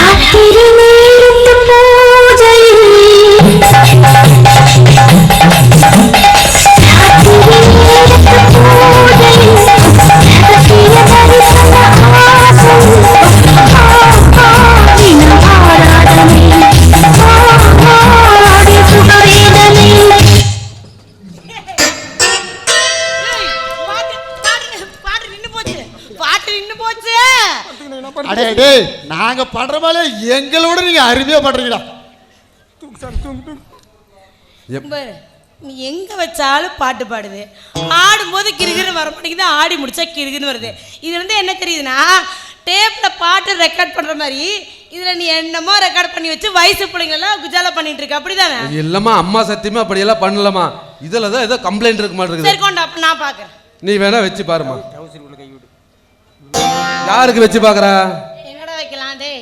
அடே டேய் நாங்க பண்ற மாதிரி எங்களோட நீங்க அருமையா பண்றீங்கடா. பாரு, நீ எங்க வச்சாலும் பாட்டு பாடுது. ஆடும்போது கிறுகிறு வர மாட்டேங்குது, ஆடி முடிச்சா கிறுகின்னு வருது. இதுல இருந்து என்ன தெரியுதுன்னா டேப்ல பாட்டு ரெக்கார்ட் பண்ற மாதிரி இதுல நீ என்னமோ ரெக்கார்ட் பண்ணி வச்சு வயசு பிள்ளைங்களெல்லாம் குஜாலா பண்ணிட்டு இருக்க. அப்படிதானே? இல்லம்மா அம்மா சத்தியமா அப்படி எல்லாம் பண்ணலமா. இதுல தான் ஏதோ கம்ப்ளைண்ட் இருக்க மாட்டேங்குது. சரி கொண்டா நான் பாக்குறேன். நீ வேணா வச்சு பாருமா. யாருக்கு வச்சு பாக்குற? எங்கடா வைக்கலாம் டேய்?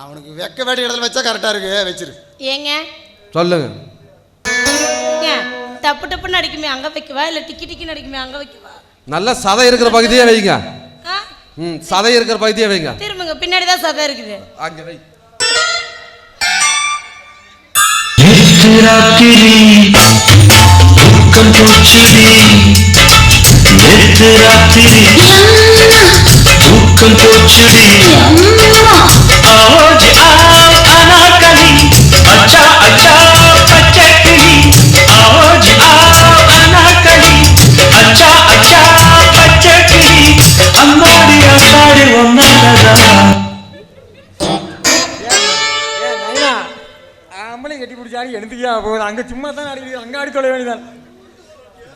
அவனுக்கு வெக்க வேண்டிய இடத்துல வச்சா கரெக்டா இருக்கு. வச்சிரு. ஏங்க சொல்லுங்க. டப்பு டப்புன்னு அடிக்குமே அங்க வைக்கவா இல்ல டிக்கி டிக்கின்னு அடிக்குமே அங்க வைக்கவா? நல்ல சதை இருக்கிற பகுதியே வைங்க. சதை இருக்கிற பகுதியே வைங்க. திரும்புங்க, பின்னாடி தான் சதை இருக்குது. அங்க வை. ராத்திரி தூக்கம் போச்சுடி. நேத்து ராத்திரி தூக்கம் போச்சுடி. ஆவோஜி ஆவ் அனாகலி அச்சா அச்சா பச்சக்கிளி. ஆவோஜி ஆவ் அனாகலி அச்சா அச்சா பச்சக்கிளி. அம்மாடி அம்மாடி ஒன்னதா. நைனா ஆம்பளை கட்டி பிடிச்சாடி எடுத்துக்கியா போகுது. அங்க சும்மா தான் அடிக்குது. அங்க ஆடி தொலை வேண்டியதான்.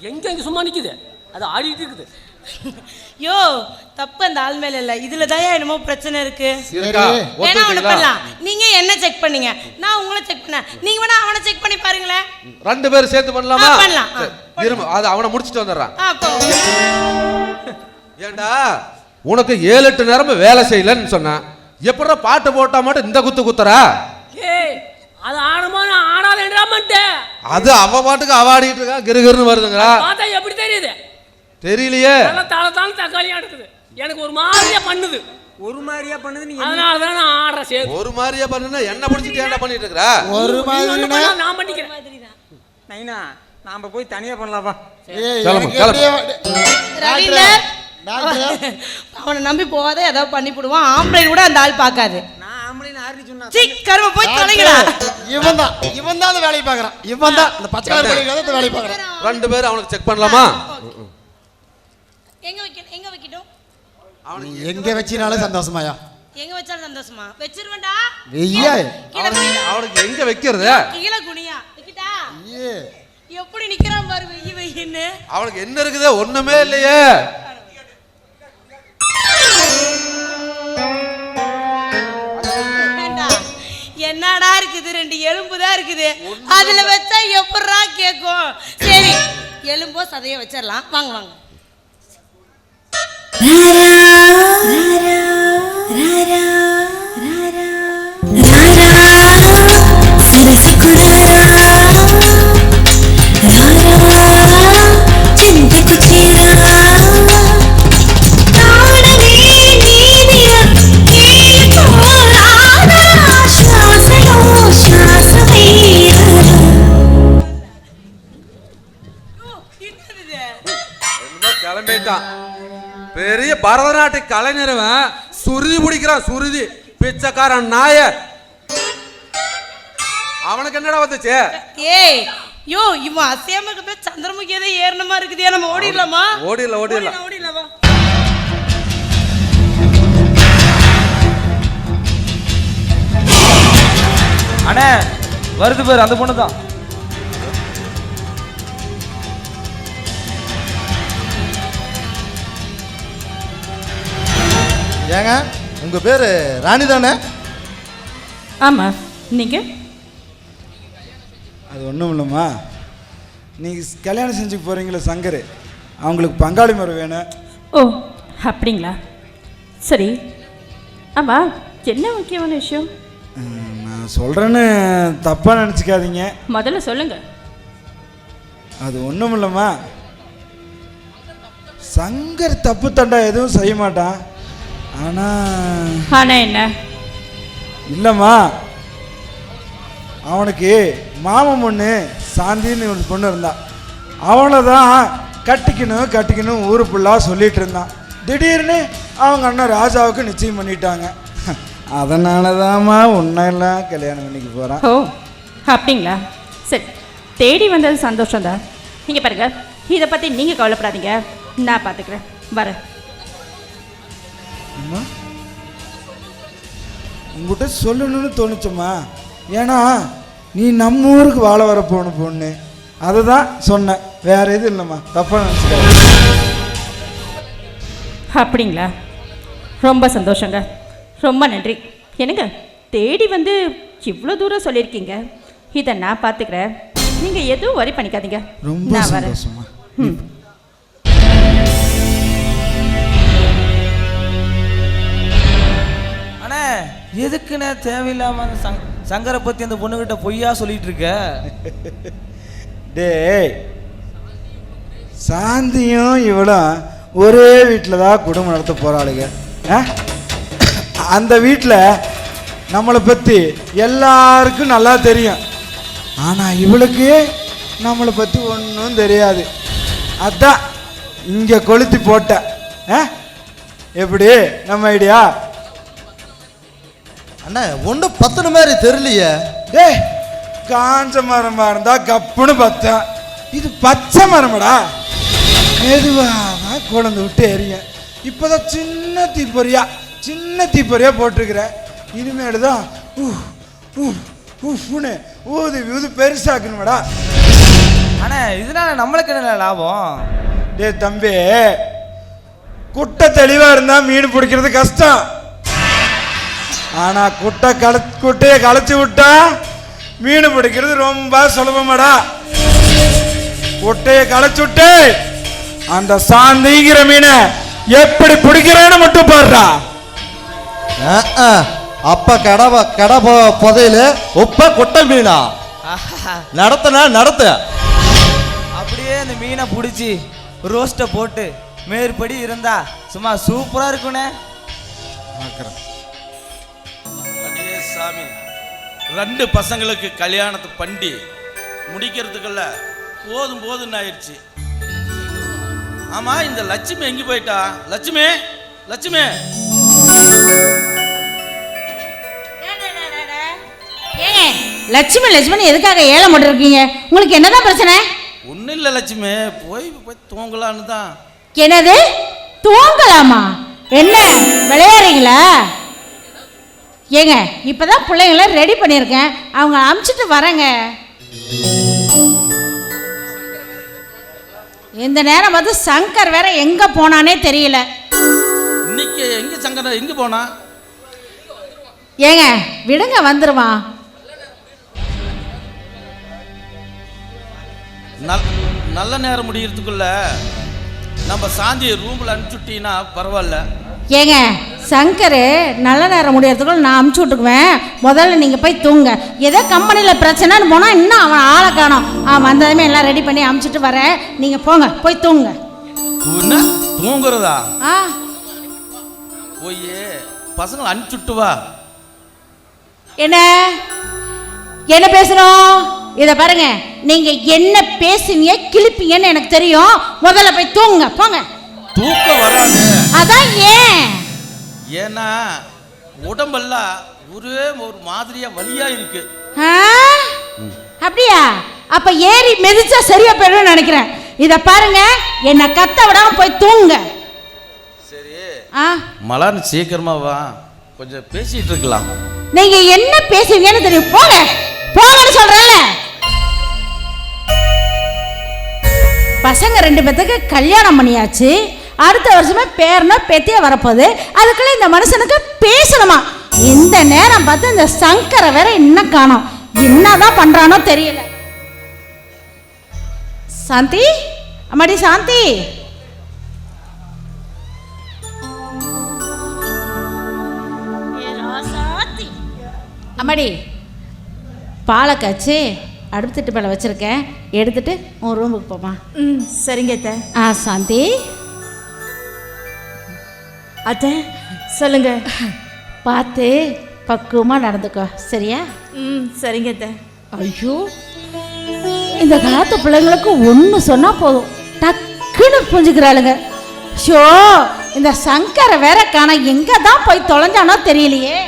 எங்க சும்மா நிக்குது, அது ஆடிட்டு இருக்குது. யோ தப்பு அந்த ஆள் மேல இல்ல, இதுல தான் என்னமோ பிரச்சனை இருக்கு. இருக்கா? வேணா ஒண்ணு பண்ணலாம். நீங்க என்ன செக் பண்ணீங்க, நான் உங்களை செக் பண்ணேன். நீங்க வேணா அவனை செக் பண்ணி பாருங்களேன். ரெண்டு பேரும் சேர்த்து பண்ணலாமா? பண்ணலாம். இருமா அது அவனை முடிச்சிட்டு வந்துடுறான். போ. ஏண்டா உனக்கு 7-8 நேரமா வேலை செய்யலன்னு சொன்னா எப்படா பாட்டு போட்டா மட்டும் இந்த குத்து குத்துறா? ஏய் அது ஆடுமா நான் ஆடாதேன்றாமட்டே. அது அவ பாட்டுக்கு அவாடிட்டு இருக்கா, கிறுகிறுன்னு வருதுங்கடா. பார்த்தா எப்படி தெரியுது? தெரியலையே. நல்ல தாளத்தான தக்காளி ஆடுது. எனக்கு ஒரு மாதிரியா பண்ணுது. ஒரு மாதிரியா பண்ணுது. நீ அதனால தான் நான் ஆடுற சேது. ஒரு மாதிரியா பண்ணுனா என்ன பிடிச்சிட்டு ஏன்டா பண்ணிட்டு இருக்கற? ஒரு மாதிரினா நான் பண்ணிக்கிறேன். நைனா நாம போய் தனியா பண்ணலாம் வா. ஏய் கிளம்பு கிளம்பு. ரவீந்தர் டாக்டர் அவனை நம்பி போகாதே, ஏதாவது பண்ணி போடுவான். ஆம்பளை கூட அந்த ஆள் பார்க்காது. நான் ஆம்பளைன்னு ஆர்னி சொன்னா சீ கரும போய் தொலைங்கடா. இவன் தான் அந்த வேலையை பார்க்கறான். இவன் தான் இந்த பச்சை கலர் பண்ணிக்கிறத இந்த வேலையை பார்க்கறான். ரெண்டு பேரும் அவனுக்கு செக் பண்ணலாமா? எங்க வைக்கணும்? எங்க வைக்கட்டும்? நீ எங்க வச்சினாலும் சந்தோஷமாயா? எங்க வச்சாலும் சந்தோஷமா? வெச்சிருவேன்டா. வெய்யா அவனுக்கு எங்க வைக்கிறது? கீழ குனியா வைக்கிட்டா? ஏ எப்படி நிக்கிறான் பாரு வெய்ய வெய்யன்னு. அவனுக்கு என்ன இருக்குது? ஒண்ணுமே இல்லையே. என்னடா இருக்குது? 2 எலும்பு தான் இருக்குது. அதுல வச்சா எப்படா கேக்கும்? சரி எலும்போ சதைய வச்சிடலாம். வாங்க வாங்க. கிளம்பிட்டான். பரதநாட்டிய கலைஞரவன் சுருதி பிடிக்கிறான், சுருதி பிச்சைக்காரன் நாய. அவனுக்கு என்னடா வந்துச்சு? ஏய் யோ, இவன் அசையாம இருக்க சந்திரமுகி ஏதோ ஏறணுமா இருக்குதியா, நம்ம ஓடிடலாமா? ஓடிடலாம். அண்ணே வருது பேர் அந்த பொண்ணு தான். ஏங்க உங்க பேரு ராணி தானே? ஆமா, நீங்க? அது ஒன்றும் இல்லைம்மா, நீங்கள் கல்யாணம் செஞ்சுக்க போகிறீங்களே சங்கர், அவங்களுக்கு பங்காளி முறை வேணும். ஓ அப்படிங்களா? சரி. ஆமாம், என்ன முக்கியமான விஷயம்? நான் சொல்கிறேன்னு தப்பாக நினச்சிக்காதீங்க. முதல்ல சொல்லுங்க. அது ஒன்றும் இல்லைம்மா, சங்கர் தப்பு தண்டா எதுவும் செய்ய மாட்டான். ஆனால் என்ன? இல்லைம்மா, அவனுக்கு மாமன் பொண்ணு சாந்தின்னு ஒரு பொண்ணு இருந்தா, அவளை தான் கட்டிக்கணும் ஊரு ஃபுல்லாக சொல்லிட்டு இருந்தான். திடீர்னு அவங்க அண்ணன் ராஜாவுக்கு நிச்சயம் பண்ணிட்டாங்க. அதனால தான்மா உன்னெல்லாம் கல்யாணம் பண்ணிக்க போகிறான். ஓ அப்படிங்களா? சரி, தேடி வந்தது சந்தோஷம்தான். நீங்கள் பாருங்க, இதை பற்றி நீங்கள் கவலைப்படாதீங்க, நான் பார்த்துக்கிறேன். வரேன். அம்மா, உங்கள்கிட்ட சொல்லணும்னு தோணுச்சம்மா. ஏன்னா நீ நம்ம ஊருக்கு வாழ வர போன பொண்ணு, அதை தான் சொன்னேன், வேற எதுவும் இல்லைம்மா, தப்பாக நினச்சிக்க. அப்படிங்களா? ரொம்ப சந்தோஷங்க, ரொம்ப நன்றி. என்னங்க தேடி வந்து இவ்வளோ தூரம் சொல்லியிருக்கீங்க, இதை நான் பார்த்துக்கிறேன், நீங்கள் எதுவும் வரி பண்ணிக்காதீங்க. ரொம்ப நான் வரேன். சந்தோஷமா. அண்ணே எதுக்குண்ணே தேவையில்லாம அந்த சங்கரை பற்றி அந்த பொண்ணுகிட்ட பொய்யா சொல்லிட்டு இருக்க? டேய், சாந்தியும் இவளும் ஒரே வீட்டில் தான் குடும்பம் நடத்த போகிறாளுங்க. அந்த வீட்டில் நம்மளை பற்றி எல்லாருக்கும் நல்லா தெரியும், ஆனால் இவளுக்கு நம்மளை பற்றி ஒன்றும் தெரியாது. அதான் இங்கே கொளுத்தி போட்ட. எப்படி நம்ம ஐடியா? அண்ணா ஒன்றும் பத்துன மாதிரி தெரியலையே. டேய், காஞ்ச மரமாக இருந்தால் கப்புன்னு பத்தம், இது பச்சை மரமடா, மெதுவாக குழந்தை விட்டு எரியும். இப்போதான் சின்ன தீப்பொறியாக போட்டிருக்கிறேன். இனிமேல் தான் ஊஃப்னு ஊது பெருசாக்கணுமாடா. ஆனால் இதனால நம்மளுக்கு என்ன லாபம்? டே தம்பி, குட்டை தெளிவாக இருந்தால் மீன் பிடிக்கிறது கஷ்டம். ஆனால் குட்டையை களைச்சி விட்டா மீன் பிடிக்கிறது ரொம்ப சுலபமாடா. குட்டையை களைச்சி விட்டு அந்த சாந்திங்கிற மீனை எப்படி பிடிக்கிறேன்னு மட்டும் பாடுறா. அப்ப கடை புதையில உப்ப குட்டை மீனா நடத்த அப்படியே அந்த மீனை பிடிச்சி ரோஸ்ட்டை போட்டு மேற்படி இருந்தா சும்மா சூப்பராக இருக்குண்ணே. அடே சாமி, 2 பசங்களுக்கு கல்யாணத்தை பண்ணி முடிக்கிறதுக்குள்ள போதும்னு ஆயிடுச்சு. ஆமா, இந்த லட்சுமி எங்க போயிட்டா? லட்சுமி லட்சுமி எதுக்காக ஏழை மட்டும் இருக்கீங்க? உங்களுக்கு என்னதான் பிரச்சனை? ஒன்றும் இல்லை லட்சுமி, போய் தூங்கலான்னு தான். என்னது தூங்கலாமா? என்ன விளையாடுறீங்களா? ஏங்க இப்பதான் பிள்ளைங்கள ரெடி பண்ணியிருக்கேன், அவங்க அனுப்பிச்சிட்டு வரேங்க. இந்த நேரம் வந்து சங்கர் வேற எங்க போனானே தெரியல. இன்னைக்கு எங்க சங்கர் எங்க போனா? ஏங்க விடுங்க, வந்துருவான். நல்ல நேரம் முடியறதுக்குள்ள நம்ம சாந்தியை ரூம்ல அனுப்பிச்சுட்டீங்கன்னா பரவாயில்ல. ஏங்க சங்கர் நல்ல நேரம் முடியறதுக்குள்ள நான் அனுப்பிச்சு விட்டுக்குவேன், முதல்ல நீங்கள் போய் தூங்க. ஏதோ கம்பெனியில் பிரச்சனைன்னு போனால் இன்னும் அவன் ஆளை காணோம். வந்ததுமே எல்லாம் ரெடி பண்ணி அனுப்பிச்சிட்டு வரேன், நீங்கள் போங்க, போய் தூங்க. தூங்குறதா? போய் பசங்களை அனுப்பிச்சுட்டு வா. என்ன பேசுகிறோம்? இதை பாருங்க, நீங்கள் என்ன பேசுவீங்க கிழிப்பீங்கன்னு எனக்கு தெரியும், முதல்ல போய் தூங்க, போங்க. தூக்கம் வராது. அதான் ஏன்? ஏன்னா உடம்பெல்லாம் ஒரே ஒரு மாதிரியா வலியா இருக்கு. அப்படியா? அப்ப ஏறி மிதிச்சா சரியா போயிடும் நினைக்கிறேன். இத பாருங்க, என்ன கத்த விடாம போய் தூங்க. சரி மலர் சீக்கிரமா வா, கொஞ்சம் பேசிட்டு இருக்கலாம். நீங்க என்ன பேசுவீங்கன்னு தெரியும். போங்க போங்கன்னு சொல்றேன்ல. பசங்க 2 பேத்துக்கு கல்யாணம் பண்ணியாச்சு. அடுத்த வருஷமே பேரனோ பேத்தியே வரப்போகுது. அதுக்குள்ள இந்த மனுஷனுக்கு பேசணுமா? இந்த நேரம் பார்த்து இந்த சங்கரை வேற இன்னும் காணோம். என்னதான் பண்றானோ தெரியல. சாந்தி, அம்மாடி சாந்தி, அம்மாடி பாலை காய்ச்சி அடுத்துட்டு மேலே வச்சிருக்கேன், எடுத்துட்டு உன் ரூமுக்கு போமா. சரிங்க அத்தை. சாந்தி. அத்தை சொல்லுங்க. பார்த்து பக்குவமாக நடந்துக்கோ, சரியா? சரிங்க அத்தை. ஐயோ, இந்த காலத்து பிள்ளைங்களுக்கு ஒன்று சொன்னால் போதும், டக்குன்னு புரிஞ்சுக்கிறாளுங்க. ஷோ, இந்த சங்கரை வேற காண எங்கே தான் போய் தொலைஞ்சானோ தெரியலையே.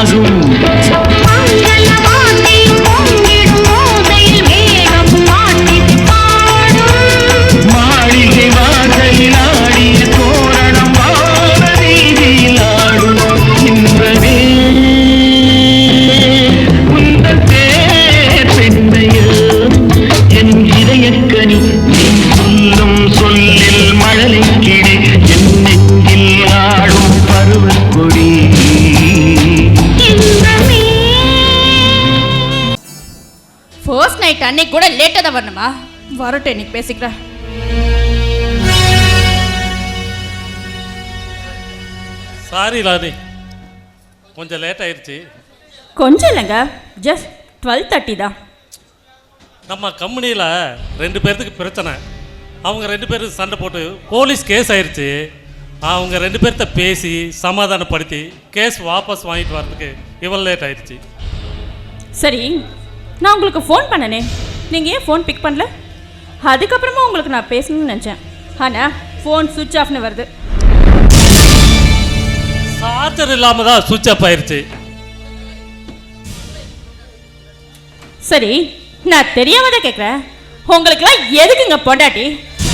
ஆகும் மாளிகை வாசலில் ஆடிய தோரணம் வான வீதியில் ஆடும் இன்பமே உந்தன் பேர் பெண்ணையோ என் இதயக்கனி நீ சொல்லும் சொல்லில் மழலை கிளி என் நெஞ்சில் ஆடும் பருவக்கொடி ஃபர்ஸ்ட் நைட் அன்னைக்கு கூட லேட்டாக தான் வரணுமா? வரட்டும், இன்னைக்கு பேசிக்கிறேன். சாரி ராணி, கொஞ்சம் லேட் ஆயிடுச்சு. கொஞ்சம் இல்லைங்க, ஜஸ்ட் 12:30 தான். நம்ம கம்பெனியில் 2 பேர்த்துக்கு பிரச்சனை. அவங்க 2 பேரும் சண்டை போட்டு போலீஸ் கேஸ் ஆயிடுச்சு. அவங்க 2 பேர்த்த பேசி சமாதானப்படுத்தி கேஸ் வாபஸ் வாங்கிட்டு வர்றதுக்கு இவ்வளோ லேட் ஆயிடுச்சு. சரி, நான் உங்களுக்கு ஃபோன் பண்ணனே, நீங்கள் ஏன் ஃபோன் பிக் பண்ணல? அதுக்கப்புறமா உங்களுக்கு நான் பேசணும்னு நினச்சேன், ஆனால் ஃபோன் சுவிட்ச் ஆஃப்னு வருது. சார்ஜர் இல்லாமல் தான் சுவிட்ச் ஆஃப் ஆயிடுச்சு. சரி, நான் தெரியாம தான் கேட்குறேன், உங்களுக்குலாம் எதுக்குங்க பொண்டாட்டி?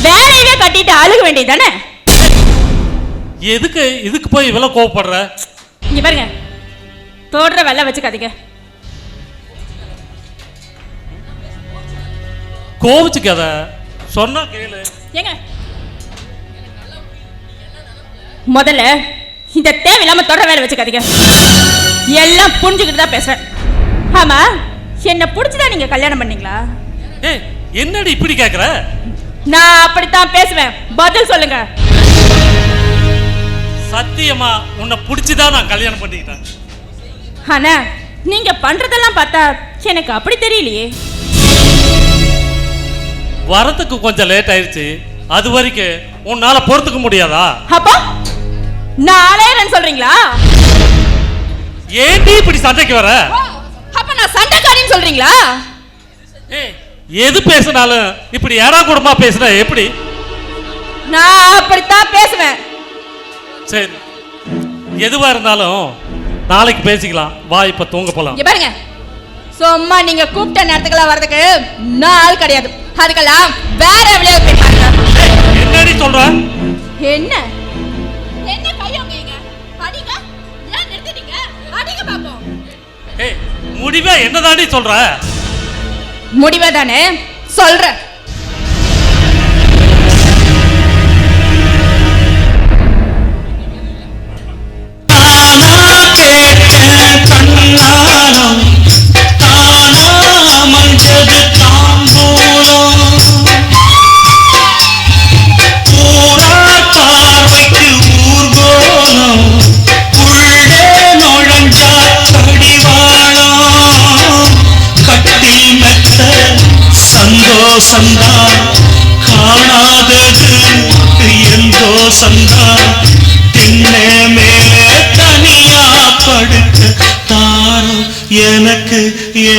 வேலையவே கட்டிட்டு அழுக வேண்டியது தானே? எதுக்கு இதுக்கு போய் இவ்வளோ கோவப்படுற? இங்கே பாருங்க, தோடுற வெள்ளை வச்சுக்காதீங்க. கோவிச்சுக்காத, சொன்னா கேளு. ஏங்க, முதல்ல இந்த தேவையில்லாம தொடர வேலை வச்சுக்காதீங்க. எல்லாம் புரிஞ்சுக்கிட்டு தான் பேசுறேன். ஆமா, என்ன பிடிச்சதா நீங்க கல்யாணம் பண்ணீங்களா? ஏய், என்னடி இப்படி கேட்குற? நான் அப்படித்தான் பேசுவேன், பதில் சொல்லுங்க. சத்தியமா உன்னை பிடிச்சிதான் நான் கல்யாணம் பண்ணிக்கிட்டேன். ஆனா நீங்க பண்றதெல்லாம் பார்த்தா எனக்கு அப்படி தெரியலையே. வரத்துக்கு கொஞ்சம் லேட் ஆயிடுச்சு, அது வரைக்கும் உன்னால பொறுத்துக்க முடியாதா? அப்போ நான் அலையறேன்னு சொல்றீங்களா? ஏன்டி இப்படி சண்டைக்கு வர? அப்ப நான் சண்டைக்காரின்னு சொல்றீங்களா? ஏய், எது பேசினாலும் இப்படி ஏடா கூடமா பேசுற எப்படி? நான் அப்படித்தான் பேசுவேன். சரி, எதுவா இருந்தாலும் நாளைக்கு பேசிக்கலாம். வா, இப்ப தூங்க போலாம். இங்க பாருங்க, சும்மா நீங்க கூப்பிட்ட நேரத்துக்கெல்லாம் வரதுக்கு நான் ஆள் கிடையாது. அதுக்கெல்லாம் வேற எவ்வளவு போய் பாருங்க. என்னடி சொல்ற? என்ன என்ன கையோங்க? அடிங்க, ஏன் நிறுத்திட்டீங்க? அடிங்க பாப்போம். ஏய், முடிவே என்னதாண்டி சொல்ற? முடிவே தானே சொல்றேன். கண்ணாலம் தானாமஞ்சது தாம்பூலம் ஊரார் பார்வைக்கு ஊர்கோலம் உள்ளே நுழைஞ்சா கடிவாளம் கட்டில் மெத்த சந்தோஷந்தான் காணாதது எந்தோ சந்தான் திண்ணே மேலே தனியா படுக்க தாரம் எனக்கு ஏ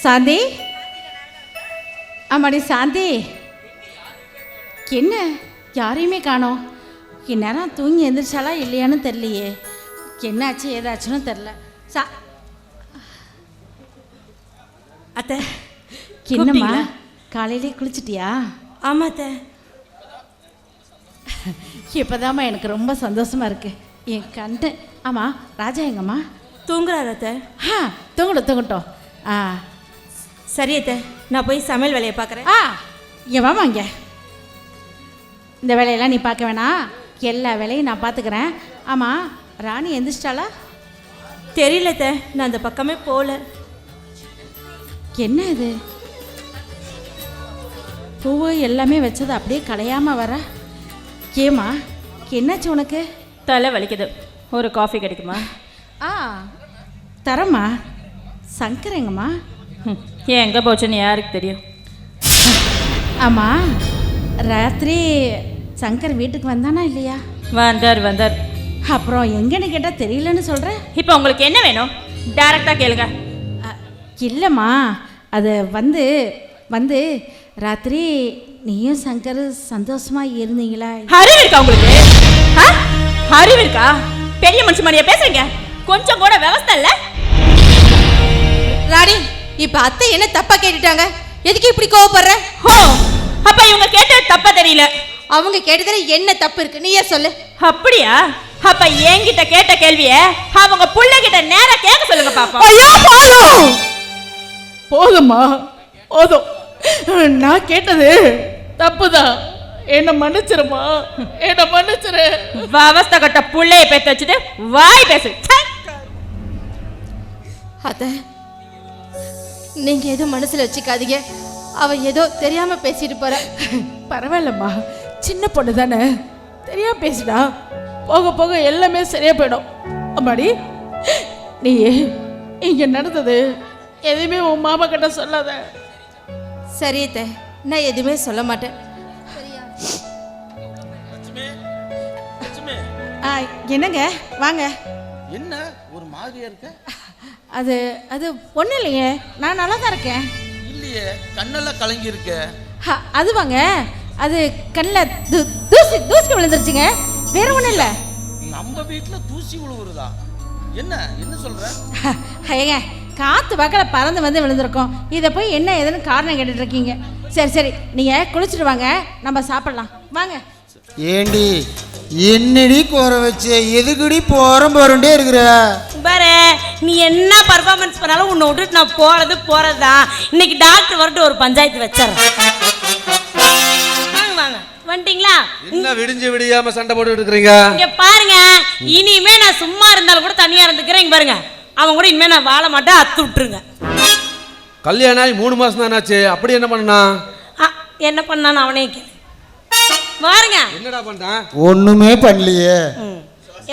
சாந்தி, ஆமாடி சாந்தி, என்ன யாரையுமே காணோம்? இந்நேரம் தூங்கி எந்திரிச்சாலா இல்லையான்னு தெரியலையே. என்னாச்சு ஏதாச்சுன்னு தெரில. அத்தை, என்னம்மா, காலையிலே குளிச்சிட்டியா? ஆமாம் அத்தை. இப்போதாம்மா எனக்கு ரொம்ப சந்தோஷமா இருக்கு. என் கண்டு. ஆமாம், ராஜா எங்கம்மா? தூங்குறாரு அத்தை. தூங்கட்டும் தூங்கட்டும். சரி அத்தை, நான் போய் சமையல் வேலையை பார்க்குறேன். இங்கே வாமா, இங்கே இந்த வேலையெல்லாம் நீ பார்க்க வேணாம், எல்லா வேலையும் நான் பார்த்துக்கிறேன். ஆமாம், ராணி எந்திரிச்சிட்டாளா? தெரியல அத்தை, நான் அந்த பக்கமே போகல. என்ன இது, பூவு எல்லாமே வச்சது அப்படியே கலையாமல் வர? ஏம்மா, என்னாச்சு உனக்கு? தலை வலிக்குது, ஒரு காஃபி கிடைக்குமா? தரம்மா. சங்கர் எங்கம்மா? ஏன் எங்கே போச்சுன்னு யாருக்கு தெரியும்? ஆமாம், ராத்திரி சங்கர் வீட்டுக்கு வந்தானா இல்லையா? வந்தார் வந்தார். அப்புறம் எங்கன்னு கேட்டால் தெரியலன்னு சொல்கிறேன். இப்போ உங்களுக்கு என்ன வேணும்? டைரக்டாக கேளுங்க. இல்லைம்மா, அது வந்து ராத்திரி நீயும் சங்கர் சந்தோஷமா இருந்தீங்களா? அறிவு இருக்கா உங்களுக்கு? அறிவு இருக்கா? பெரிய மனுஷன் மாதிரியா பேசுறீங்க? கொஞ்சம் கூட விவசாயம் இல்ல. ராணி, இப்ப அத்தை என்ன தப்பா கேட்டுட்டாங்க? எதுக்கு இப்படி கோவப்படுற? ஓ, அப்ப இவங்க கேட்டது தப்பா தெரியல. அவங்க கேட்டதுல என்ன தப்பு இருக்கு? நீயே சொல்லு. அப்படியா? அப்ப என்கிட்ட கேட்ட கேள்விய அவங்க புள்ளைகிட்ட நேரா கேட்க சொல்லுங்க பாப்பா. ஐயோ போதும் போதுமா, போதும். நான் கேட்டது தப்புதான், என்ன மன்னிச்சிருமா, என்ன மன்னிச்சிரு. அவஸ்தை கட்ட புள்ளைய பேத்து வச்சுட்டு வாய் பேசு. அத்தை, நீங்க எதுவும் மனசுல வச்சுக்காதீங்க. அவ ஏதோ தெரியாம பேசிட்டு போற. பரவாயில்லம்மா, சின்ன பொண்ணு தானே, தெரியாம பேசிடா. போக போக எல்லாமே சரியா போயிடும். அம்மாடி, நீ இங்க நடந்தது எதுவுமே உன் மாமா கிட்ட சொல்லாத. சரி அத்தை, நான் எதுவுமே சொல்ல மாட்டேன். என்னங்க வாங்க. என்ன ஒரு மாதிரியா இருக்க? அது அது ஒன்றும் இல்லையே, நான் நல்லா தான் இருக்கேன். இல்லையே, கண்ணெல்லாம் கலங்கி இருக்க. அது வாங்க, அது கண்ணில் தூசி தூசி விழுந்துருச்சுங்க, வேற ஒன்றும் இல்லை. நம்ம வீட்டில் தூசி விழுவுறதா? என்ன என்ன சொல்ற? ஏங்க, காற்று பக்கத்தில் பறந்து வந்து விழுந்திருக்கோம். இதை போய் என்ன ஏதுன்னு காரணம் கேட்டுட்டு இருக்கீங்க. சரி சரி, நீங்கள் குளிச்சுட்டு வாங்க, நம்ம சாப்பிடலாம் வாங்க. ஏண்டி என்னடி குற வச்சு எதுக்குடி போறண்டே இருக்கிற பாரு, நீ என்ன பர்ஃபார்மன்ஸ் பண்ணாலும் உன்னை விட்டுட்டு நான் போறது தான். இன்னைக்கு டாக்டர் வரட்டு ஒரு பஞ்சாயத்து வச்சிடறேன். வாங்க வாங்க, வந்துட்டீங்களா? என்ன விடிஞ்சு விடியாம சண்டை போட்டு இருக்கிறீங்க? இங்க பாருங்க, இனிமே நான் சும்மா இருந்தாலும் கூட தனியா இருந்துக்கிறேன். இங்க பாருங்க, அவன் கூட இனிமே நான் வாழ மாட்டேன், அத்து விட்டுருங்க. கல்யாணம் ஆகி 3 மாசம் தான் ஆச்சு, அப்படி என்ன பண்ணா? என்ன பண்ணான்னு அவனே கேளு. பாருங்க, என்னடா பண்ணான்? ஒண்ணுமே பண்ணலையே.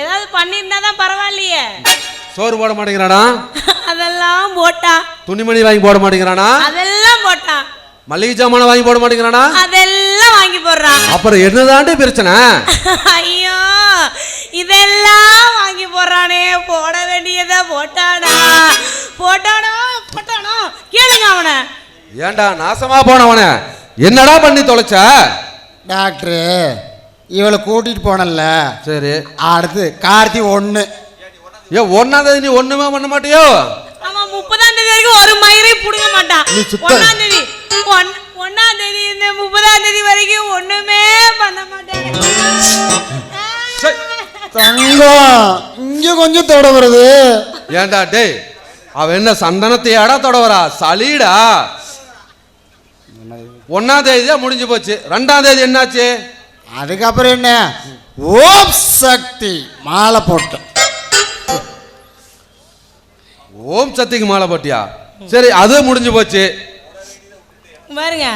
ஏதாவது பண்ணிருந்தா தான் பரவாயில்லையே. சோறு போட மாட்டேங்கிறானா? அதெல்லாம் போட்டான். துணிமணி வாங்கி போட மாட்டேங்கிறானா? அதெல்லாம் போட்டான். மளிகை சாமான வாங்கி போட மாட்டேங்கிறானா? அதெல்லாம் வாங்கி போடுறான். அப்புறம் என்னதாண்டி பிரச்சனை? ஐயோ, இதெல்லாம் வாங்கி போடுறானே, போட வேண்டியதை போட்டானா போட்டானோ போட்டானோ கேளுங்க அவனை. ஏண்டா நாசமா போனவன என்னடா பண்ணி தொலைச்ச? டாக்டரு இவளை கூட்டிட்டு போனல. சரி, அடுத்து கார்த்தி 1. ஏன் 1ஆம் தேதி நீ ஒண்ணுமே பண்ண மாட்டியோ? அவன் 30ஆம் தேதி வரைக்கும் ஒரு மயிரை புடுங்க மாட்டான். 1ஆம் தேதி 1ஆம் தேதி இந்த 30ஆம் தேதி வரைக்கும் ஒண்ணுமே பண்ண மாட்டான். தங்கம் இங்க கொஞ்சம் தொட வருது. ஏண்டா டேய், அவ என்ன சந்தனத்தையாடா தொட வரா? சளிடா. 1ஆம் தேதி தான் முடிஞ்சு போச்சு. 2ஆம் தேதி என்னாச்சு? அதுக்கப்புறம் என்ன, ஓம் சக்தி மாலை போட்டோம். ஓம் சக்திக்கு மாலை போட்டியா? சரி, அது முடிஞ்சு போச்சு. பாருங்க,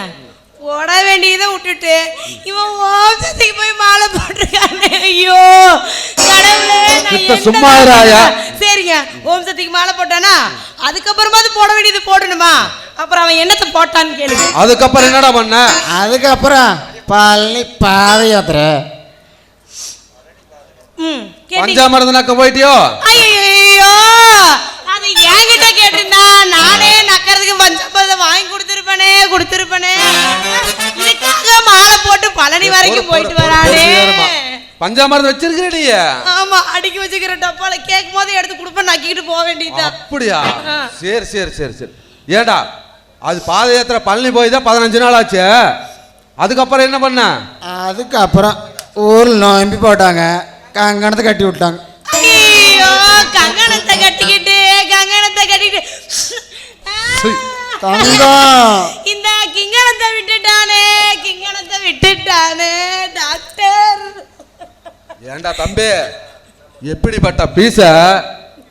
போட வேண்டியதை விட்டுட்டு இவன் ஓம் சக்திக்கு போய் மாலை போட்டிருக்கானே. ஐயோ கடவுளே, நான் சும்மா இராயா? சரிங்க, ஓம் சக்திக்கு மாலை போட்டானா அதுக்கப்புறமா அது போட வேண்டியது போடணுமா? அப்புறம் அவன் என்னத்தை போட்டான்னு கேளுங்க. அதுக்கப்புறம் என்னடா பண்ண? அதுக்கப்புறம் பழனி பாத யாத்திரை. பஞ்சாமிரதனாக்க போயிட்டியோ? ஐயோ, அது என்கிட்ட கேட்டிருந்தா நானே நக்கறதுக்கு பஞ்சாமிரதம் வாங்கி கொடுத்துருப்பனே. இதுக்காக மாலை போட்டு பழனி வரைக்கும் போயிட்டு வரானே. பஞ்சாமிரதம் வச்சிருக்கிறீ? ஆமா, அடிக்கி வச்சுக்கிற டப்பால கேட்கும் போது எடுத்து கொடுப்பேன், நக்கிட்டு போக வேண்டியதுதான். அப்படியா? சரி சரி சரி சரி. ஏண்டா, அது பாத யாத்திரை பழனி போய் தான் 15 நாள் ஆச்சு. அதுக்கப்புறம் என்ன பண்ண? அதுக்கப்புறம் ஊரில் நோம்பி போட்டாங்க, கங்கணத்தை கட்டி விட்டாங்க. ஐயோ, கங்கணத்தை கட்டிக்கிட்டு தங்கம் இந்த கிங்கணத்தை விட்டுட்டானே டாக்டர். ஏண்டா தம்பி, எப்படிப்பட்ட பீச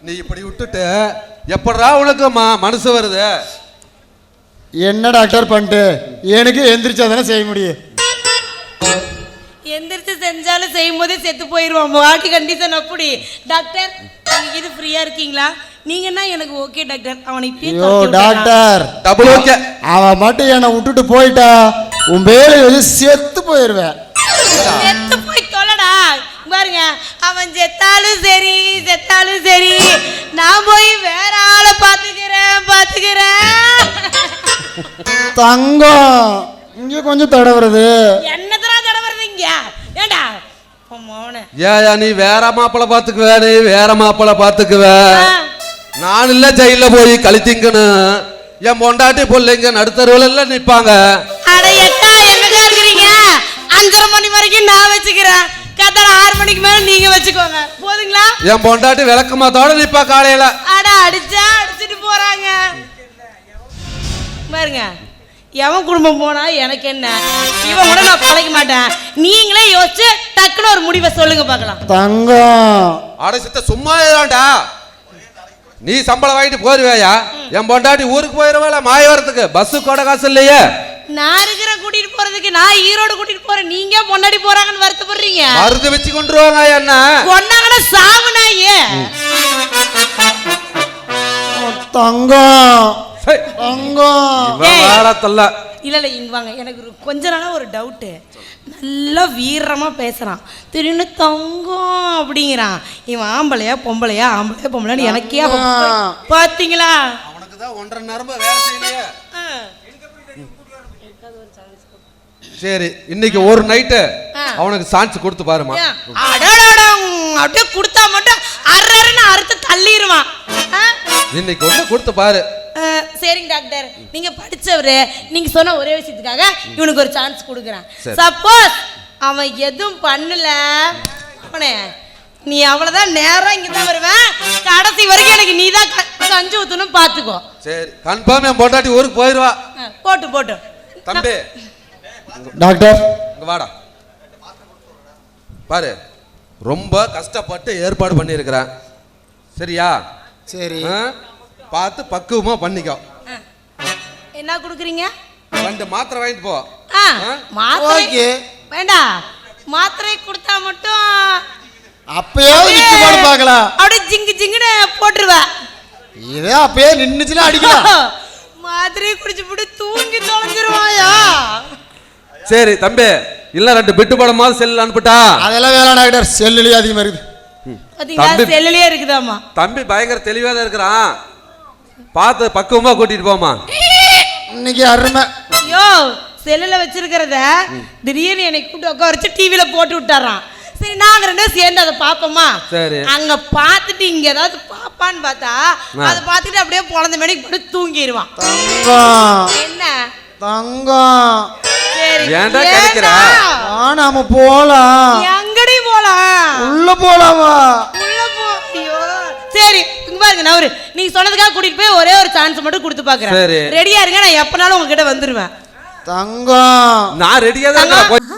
நீ இப்படி விட்டுட்டு எப்படா உனக்கு மனசு வருது? என்ன டாக்டர் பண்ணிட்டு எனக்கு எந்திரிச்சா தானே செய்ய முடியும். எந்திரிச்சு செஞ்சாலும் செய்யும் போதே செத்து போயிடுவான். பாடி கண்டிஷன் அப்படி. டாக்டர், நீங்க இது ஃப்ரீயா இருக்கீங்களா? நீங்கன்னா எனக்கு ஓகே டாக்டர். அவனை ஐயோ டாக்டர், டபுள் ஓகே. அவன் மட்டும் என்னை விட்டுட்டு போயிட்டா உன் வேலை வச்சு செத்து போயிடுவேன். செத்து போய் தொலைடா. பாருங்க, அவன் செத்தாலும் சரி நான் போய் வேற ஆளை பாத்துக்கிறேன். தங்கம் இங்கே கொஞ்சம் தடவுறது. என்னதுடா தடவுறது இங்க? ஏண்டா மோனே ஏயா நீ வேற மாப்பிள்ளை பார்த்துக்குவ, நீ வேற மாப்பிள்ளை பார்த்துக்குவ. நான் இல்ல ஜெயில போய் கழித்திங்கணும். என் பொண்டாட்டி பிள்ளைங்க நடுத்தருவில் எல்லாம் நிற்பாங்க. அட எக்கா எங்கக்கா இருக்கிறீங்க? 5:30 மணி வரைக்கும் நான் வச்சுக்கிறேன். கத்தல 6 மணிக்கு மேல நீங்க வச்சுக்கோங்க போதுங்களா? என் பொண்டாட்டி விளக்கமாத்தோட நிப்பா காலையில. அட அடிச்சிட்டு போறாங்க பாருங்க. எவன் குடும்பம் போனா எனக்கு என்ன, இவன் கூட நான் பழைக்க மாட்டேன். நீங்களே யோசிச்சு டக்குன்னு ஒரு முடிவை சொல்லுங்க பார்க்கலாம். தங்கம் அடைச்சிட்ட சும்மா ஏதாண்டா, நீ சம்பளம் வாங்கிட்டு போயிருவேயா? என் பொண்டாட்டி ஊருக்கு போயிருவேல மாயவரத்துக்கு, பஸ்ஸு கூட காசு இல்லையே. நான் இருக்கிற கூட்டிட்டு போறதுக்கு நான் ஈரோடு கூட்டிட்டு போறேன், நீங்க முன்னாடி போறாங்கன்னு வருத்தப்படுறீங்க. மருந்து வச்சு கொண்டுருவாங்க என்ன கொண்டாங்கன்னா சாவுனாயே. தங்கம் தங்கம் இல்ல இல்ல இங்க வாங்க. எனக்கு கொஞ்ச நாளா ஒரு டவுட்டு. நல்லா வீரமா பேசுறான், திடீர்னு தங்கம் அப்படிங்கிறான். இவன் ஆம்பளையா பொம்பளையா, ஆம்பளையா பொம்பளைன்னு எனக்கே பாத்தீங்களா? அவனுக்கு தான் 1.5 நேரமா வேலை செய்யலையே. சரி இன்னைக்கு ஒரு நைட்டு அவனுக்கு சான்ஸ் கொடுத்து பாருமா. அப்படியே கொடுத்தா மட்டும் அறன்னு அறுத்து தள்ளிடுவான். இன்னைக்கு ஒண்ணு கொடுத்து பாரு. சரிங்க டாக்டர், நீங்க படிச்சவரு, நீங்க சொன்ன ஒரே விஷயத்துக்காக இவனுக்கு ஒரு சான்ஸ் கொடுக்குறேன். சப்போஸ் அவன் எதுவும் பண்ணல, அவனே நீ அவ்வளவுதான் நேரம் இங்கதான் வருவேன். கடைசி வரைக்கும் எனக்கு நீ தான் கஞ்சி ஊத்தணும் பாத்துக்கோ. சரி கன்ஃபார்ம் என் பொண்டாட்டி ஊருக்கு போயிருவா. போட்டு போட்டு தம்பி டாக்டர் இங்க வாடா பாரு. ரொம்ப கஷ்டப்பட்டு ஏற்பாடு பண்ணியிருக்கிறேன் சரியா? சரி பார்த்து பக்குவமா பண்ணிக்கோ. என்ன கொடுக்குறீங்க? 2 மாத்திரை வாங்கிட்டு போ. மாத்திரை வேண்டாம், மாத்திரை கொடுத்தா மட்டும் அப்பயாவது நிக்க போடு பார்க்கலாம். அப்படியே ஜிங்கு ஜிங்குன்னு போட்டுருவேன். இதே அப்பயே நின்னுச்சுன்னா அடிக்கலாம். மாத்திரை குடிச்சு போட்டு தூங்கி தொலைஞ்சிருவாயா? சரி தம்பி இல்ல 2 பிட்டு படமாவது செல்ல அனுப்பிட்டா. அதெல்லாம் வேலை டாக்டர், செல்லுலயே அதிகமா இருக்குது. செல்லுலயே இருக்குதாமா. தம்பி பயங்கர தெளிவா தான் இருக்கிறான், பார்த்து பக்குவமா கூட்டிட்டு போமா. இன்னைக்கு அருமை. ஐயோ செல்லுல வச்சிருக்கிறத திடீர்னு என்னை கூட்டு உட்கார வச்சு டிவில போட்டு விட்டாரான். சரி நாங்க 2 பேரும் சேர்ந்து அதை பாப்போமா? சரி அங்க பார்த்துட்டு இங்க ஏதாவது பாப்பான்னு பார்த்தா அதை பார்த்துட்டு அப்படியே குழந்தை மேடைக்கு போட்டு தூங்கிடுவான். என்ன தங்கம் ஏன்டா கிடைக்கிறா? நாம போலாம். எங்கடி போலாம்? உள்ள போலாமா? உள்ள போ. ஐயோ சரி இங்க பாருங்க நவரு, நீங்க சொன்னதுக்காக கூட்டிட்டு போய் ஒரே ஒரு சான்ஸ் மட்டும் கொடுத்து பாக்குறேன். ரெடியா இருங்க, நான் எப்பனாலும் உங்ககிட்ட வந்துருவேன். தங்கம் நான் ரெடியா தான் இருக்கேன்.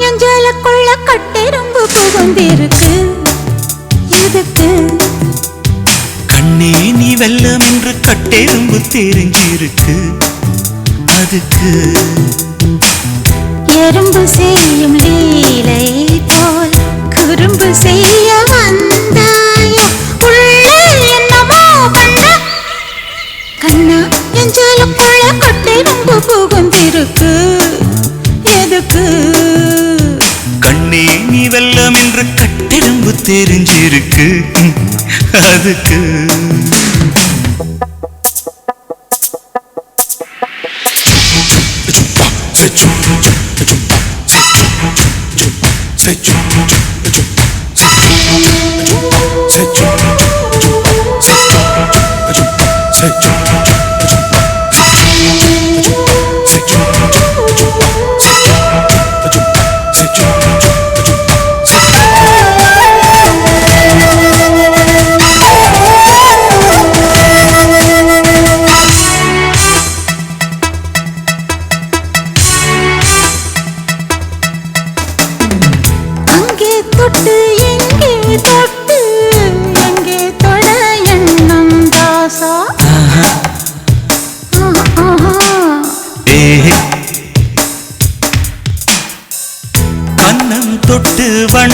எஞ்சலுக்குள்ள கட்டெரும்பு புகுந்திருக்கு எதுக்கு? கண்ணே நீ வெல்லம் என்று கட்டெரும்பு தெரிஞ்சிருக்கு அதுக்கு. எறும்பு செய்யும் லீலை போல் குறும்பு செய்ய வந்தாயோ, உள்ளே என்னமோ பண்ண. கண்ணா எஞ்சலுக்குள்ள கட்டெரும்பு புகுந்திருக்கு எதுக்கு? கண்ணே நீ வெல்லம் என்று கட்டெரும்பு தெரிஞ்சிருக்கு அதுக்கு.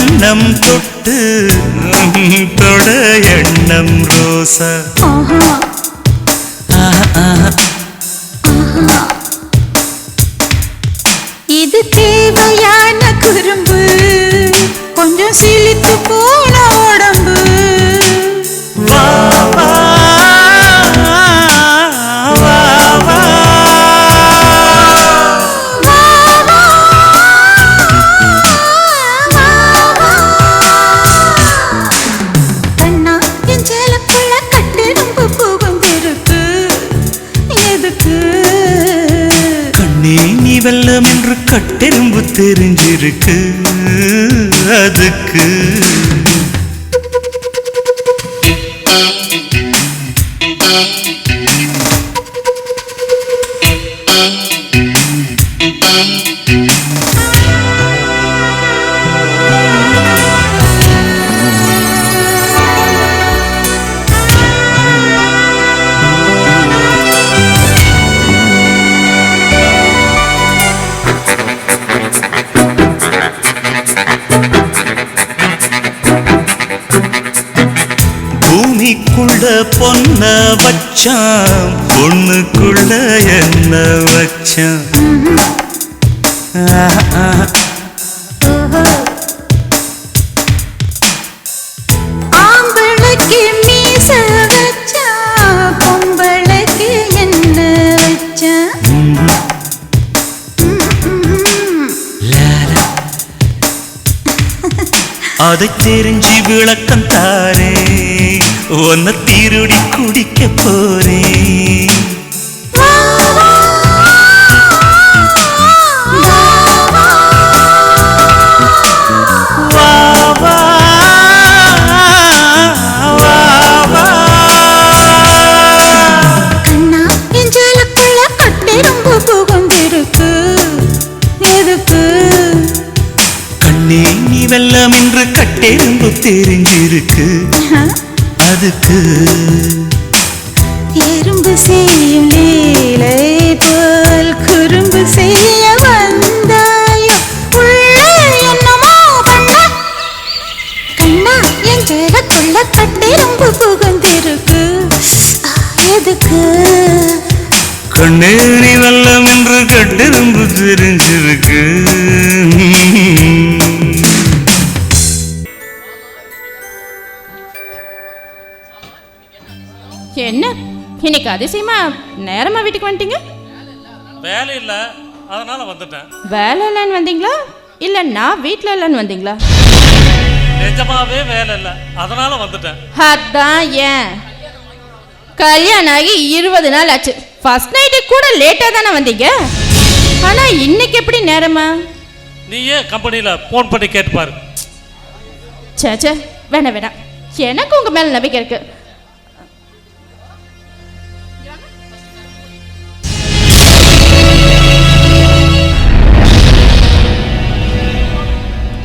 கண்ணம் தொட்டு தொட எண்ணம் ரோசா. இது தேவையான குறும்பு, கொஞ்சம் சிலித்து போன உடம்பு. வா வா வா வா கண்ணா என் சேலக்குள்ள கட்டு ரொம்ப புகுந்திருக்கு, எதுக்கு? கண்ணே நீ வெல்லம் என்று கட்டெரும்பு தெரிஞ்சிருக்கு, அதுக்கு. பூமிக்குள்ள பொன்ன வச்சான், பொண்ணுக்குள்ள என்ன வச்சான். ஆம்பளைக்கு மீச வச்சா, பொம்பளைக்கு என்ன வச்சா? அதை தெரிஞ்சு விளக்கம் தாரே, உன்னை திருடி குடிக்க போறேன். வா வா வா வா. கண்ணா என் சேலக்குள்ள கட்டு ரொம்ப புகுந்திருக்கு, எதுக்கு? கண்ணே நீ வெல்லம் என்று கட்டெரும்பு தெரிஞ்சிருக்கு, அதுக்கு. எறும்பு செய்யும் லீலை போல் குறும்பு செய்ய வந்தாயோ, உள்ளே என்னமோ பண்ண. கண்ணா என் சேலக்குள்ள கட்டெரும்பு புகுந்திருக்கு, எதுக்கு? கண்ணே நீ வெல்லம் என்று கட்டெரும்பு தெரிஞ்சிருக்கு. என்ன இன்னைக்கு அதிசயமா நேரமா வீட்டுக்கு வந்துட்டீங்க? வேலை இல்லை, அதனால வந்துட்டேன். வேலை இல்லைன்னு வந்தீங்களா இல்லை நான் வீட்டில் இல்லைன்னு வந்தீங்களா? நிஜமாவே வேலை இல்லை, அதனால வந்துட்டேன். அதான் ஏன் கல்யாணம் ஆகி 20 நாள் ஆச்சு. ஃபர்ஸ்ட் நைட்டு கூட லேட்டாக தானே வந்தீங்க. ஆனால் இன்னைக்கு எப்படி நேரமா? நீயே கம்பெனியில் ஃபோன் பண்ணி கேட்டுப்பாரு. சேச்சே வேணாம் வேணாம், எனக்கு உங்கள் மேலே நம்பிக்கை இருக்கு.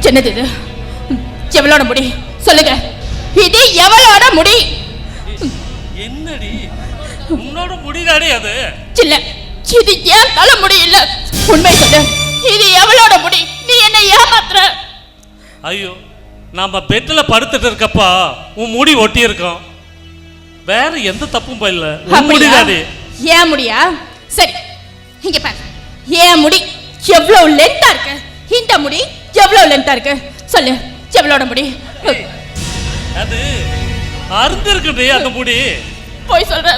என்னது இது? எவ்வளோட முடி சொல்லுங்க, இது எவ்வளோட முடி? என்னடி உன்னோட முடிதாடி அது? இல்ல இது ஏன் தலை முடி இல்ல, உண்மை சொல்லு, இது எவ்வளோட முடி? நீ என்ன ஏமாத்துற? ஐயோ, நாம பெட்டில் படுத்துட்டு இருக்கப்பா உன் முடி ஒட்டி இருக்கோம், வேற எந்த தப்பும் இல்ல. முடிதாடி ஏன் முடியா? சரி இங்க பாரு, ஏன் முடி எவ்வளவு லென்த்தா இருக்கு, இந்த முடி எவ்வளவு லென்த்தா இருக்கு சொல்லு, எவ்வளோட முடி? அது அறுந்து இருக்குடி அந்த முடி. போய் சொல்ற,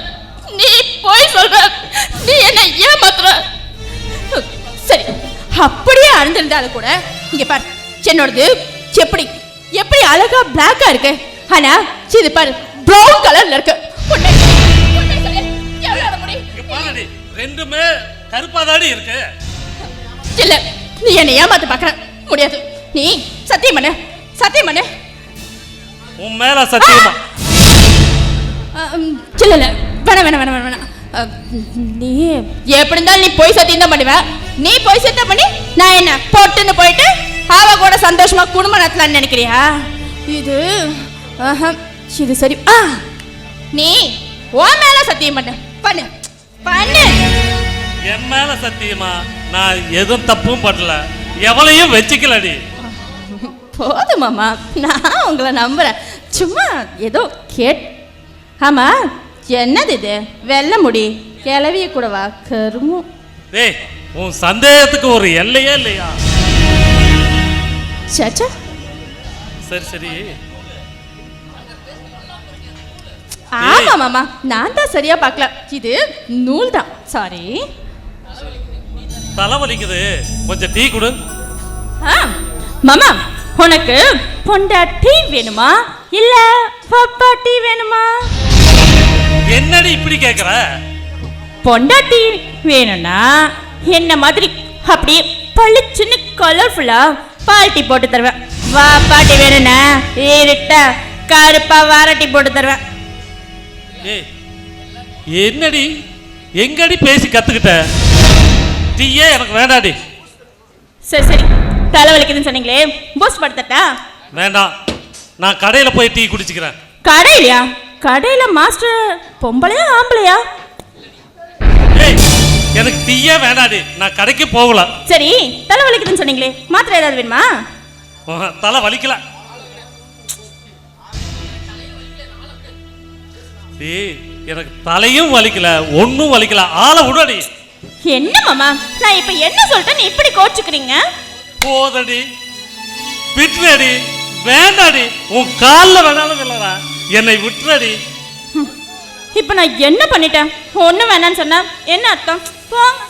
நீ போய் சொல்ற, நீ என்ன ஏமாத்துற. சரி அப்படியே அறுந்திருந்தாலும் கூட இங்க பாரு, என்னோடது எப்படி எப்படி அழகா பிளாக்கா இருக்கு, ஆனா இது பாரு ப்ரௌன் கலர்ல இருக்கு. உண்மை சொல்லு, எவ்வளோட முடி? பாருடி ரெண்டுமே கருப்பாதாடி இருக்கு. இல்ல நீ என்ன ஏமாத்த பாக்குற, முடியாது. நீ சத்தியம் பண்ணு, சத்தியம் பண்ணு. உன் மேல சத்தியமா? இல்ல இல்ல வேணாம் வேணாம் வேணாம் வேணாம். நீ எப்படி இருந்தாலும் நீ போய் சத்தியம் தான் பண்ணுவ. நீ போய் சத்தியம் பண்ணி நான் என்ன போட்டுன்னு போயிட்டு அவ கூட சந்தோஷமா குடும்பம் நடத்தலான்னு நினைக்கிறியா? இது இது சரி. நீ உன் மேல சத்தியம் பண்ணு, பண்ணு பண்ணு. என் மேல சத்தியமா? நான் எதுவும் தப்பும் பண்ணல, எவளையும் வச்சுக்கலடி. போதும் மாமா, நான் உங்களை நம்புறேன். சும்மா ஏதோ ஆமா, என்னது இது? வெள்ளை முடி கிளவிய கூடவா கருமும்? டேய், உன் சந்தேகத்துக்கு ஒரு எல்லையே இல்லையா? சச்சா, சரி சரி. ஆமா மாமா, நான் தான் சரியா பார்க்கல. இது நூல் தான். சாரி. தலைவலிக்குது, கொஞ்சம் டீ கொடு. மாமா, உனக்கு பொண்டாட்டி வேணுமா இல்ல பப்பாட்டி வேணுமா? என்னடி இப்படி கேக்குற? பொண்டாட்டி வேணும்னா என்ன மாதிரி அப்படியே பளிச்சுன்னு கலர்ஃபுல்லா பால்ட்டி போட்டு தருவேன். பாட்டி வேணும்னா இருட்டா கருப்பா வாரட்டி போட்டு தருவேன். ஏய், என்னடி எங்கடி பேசி கத்துக்கிட்ட? டீயே எனக்கு வேண்டாடி. சரி சரி, தலைவலிக்குதுன்னு சொன்னீங்களே, பூஸ்ட் படுத்தட்டா? வேண்டாம், நான் கடையில் போய் டீ குடிச்சுக்கிறேன். கடையிலையா? கடையில மாஸ்டர் பொம்பளையா ஆம்பளையா? ஏய், எனக்கு டீயே வேண்டாடி, நான் கடைக்கு போகல. சரி, தலைவலிக்குதுன்னு சொன்னீங்களே, மாத்திரை ஏதாவது வேணுமா? தலை வலிக்கல. எனக்கு தலையும் வலிக்கல, ஒன்னும் வலிக்கல. ஆளை விடடி. என்ன மாமா, நான் இப்ப என்ன சொல்லிட்டேன் இப்படி கோச்சுக்கிறீங்க? போதடி, விட்டுறடி, வேண்டாடி, உன் காலில் வேணாலும் வில்லடா, என்னை விட்டுறடி. இப்ப நான் என்ன பண்ணிட்டேன்? ஒண்ணு வேணான்னு சொன்னா என்ன அர்த்தம்? போங்க.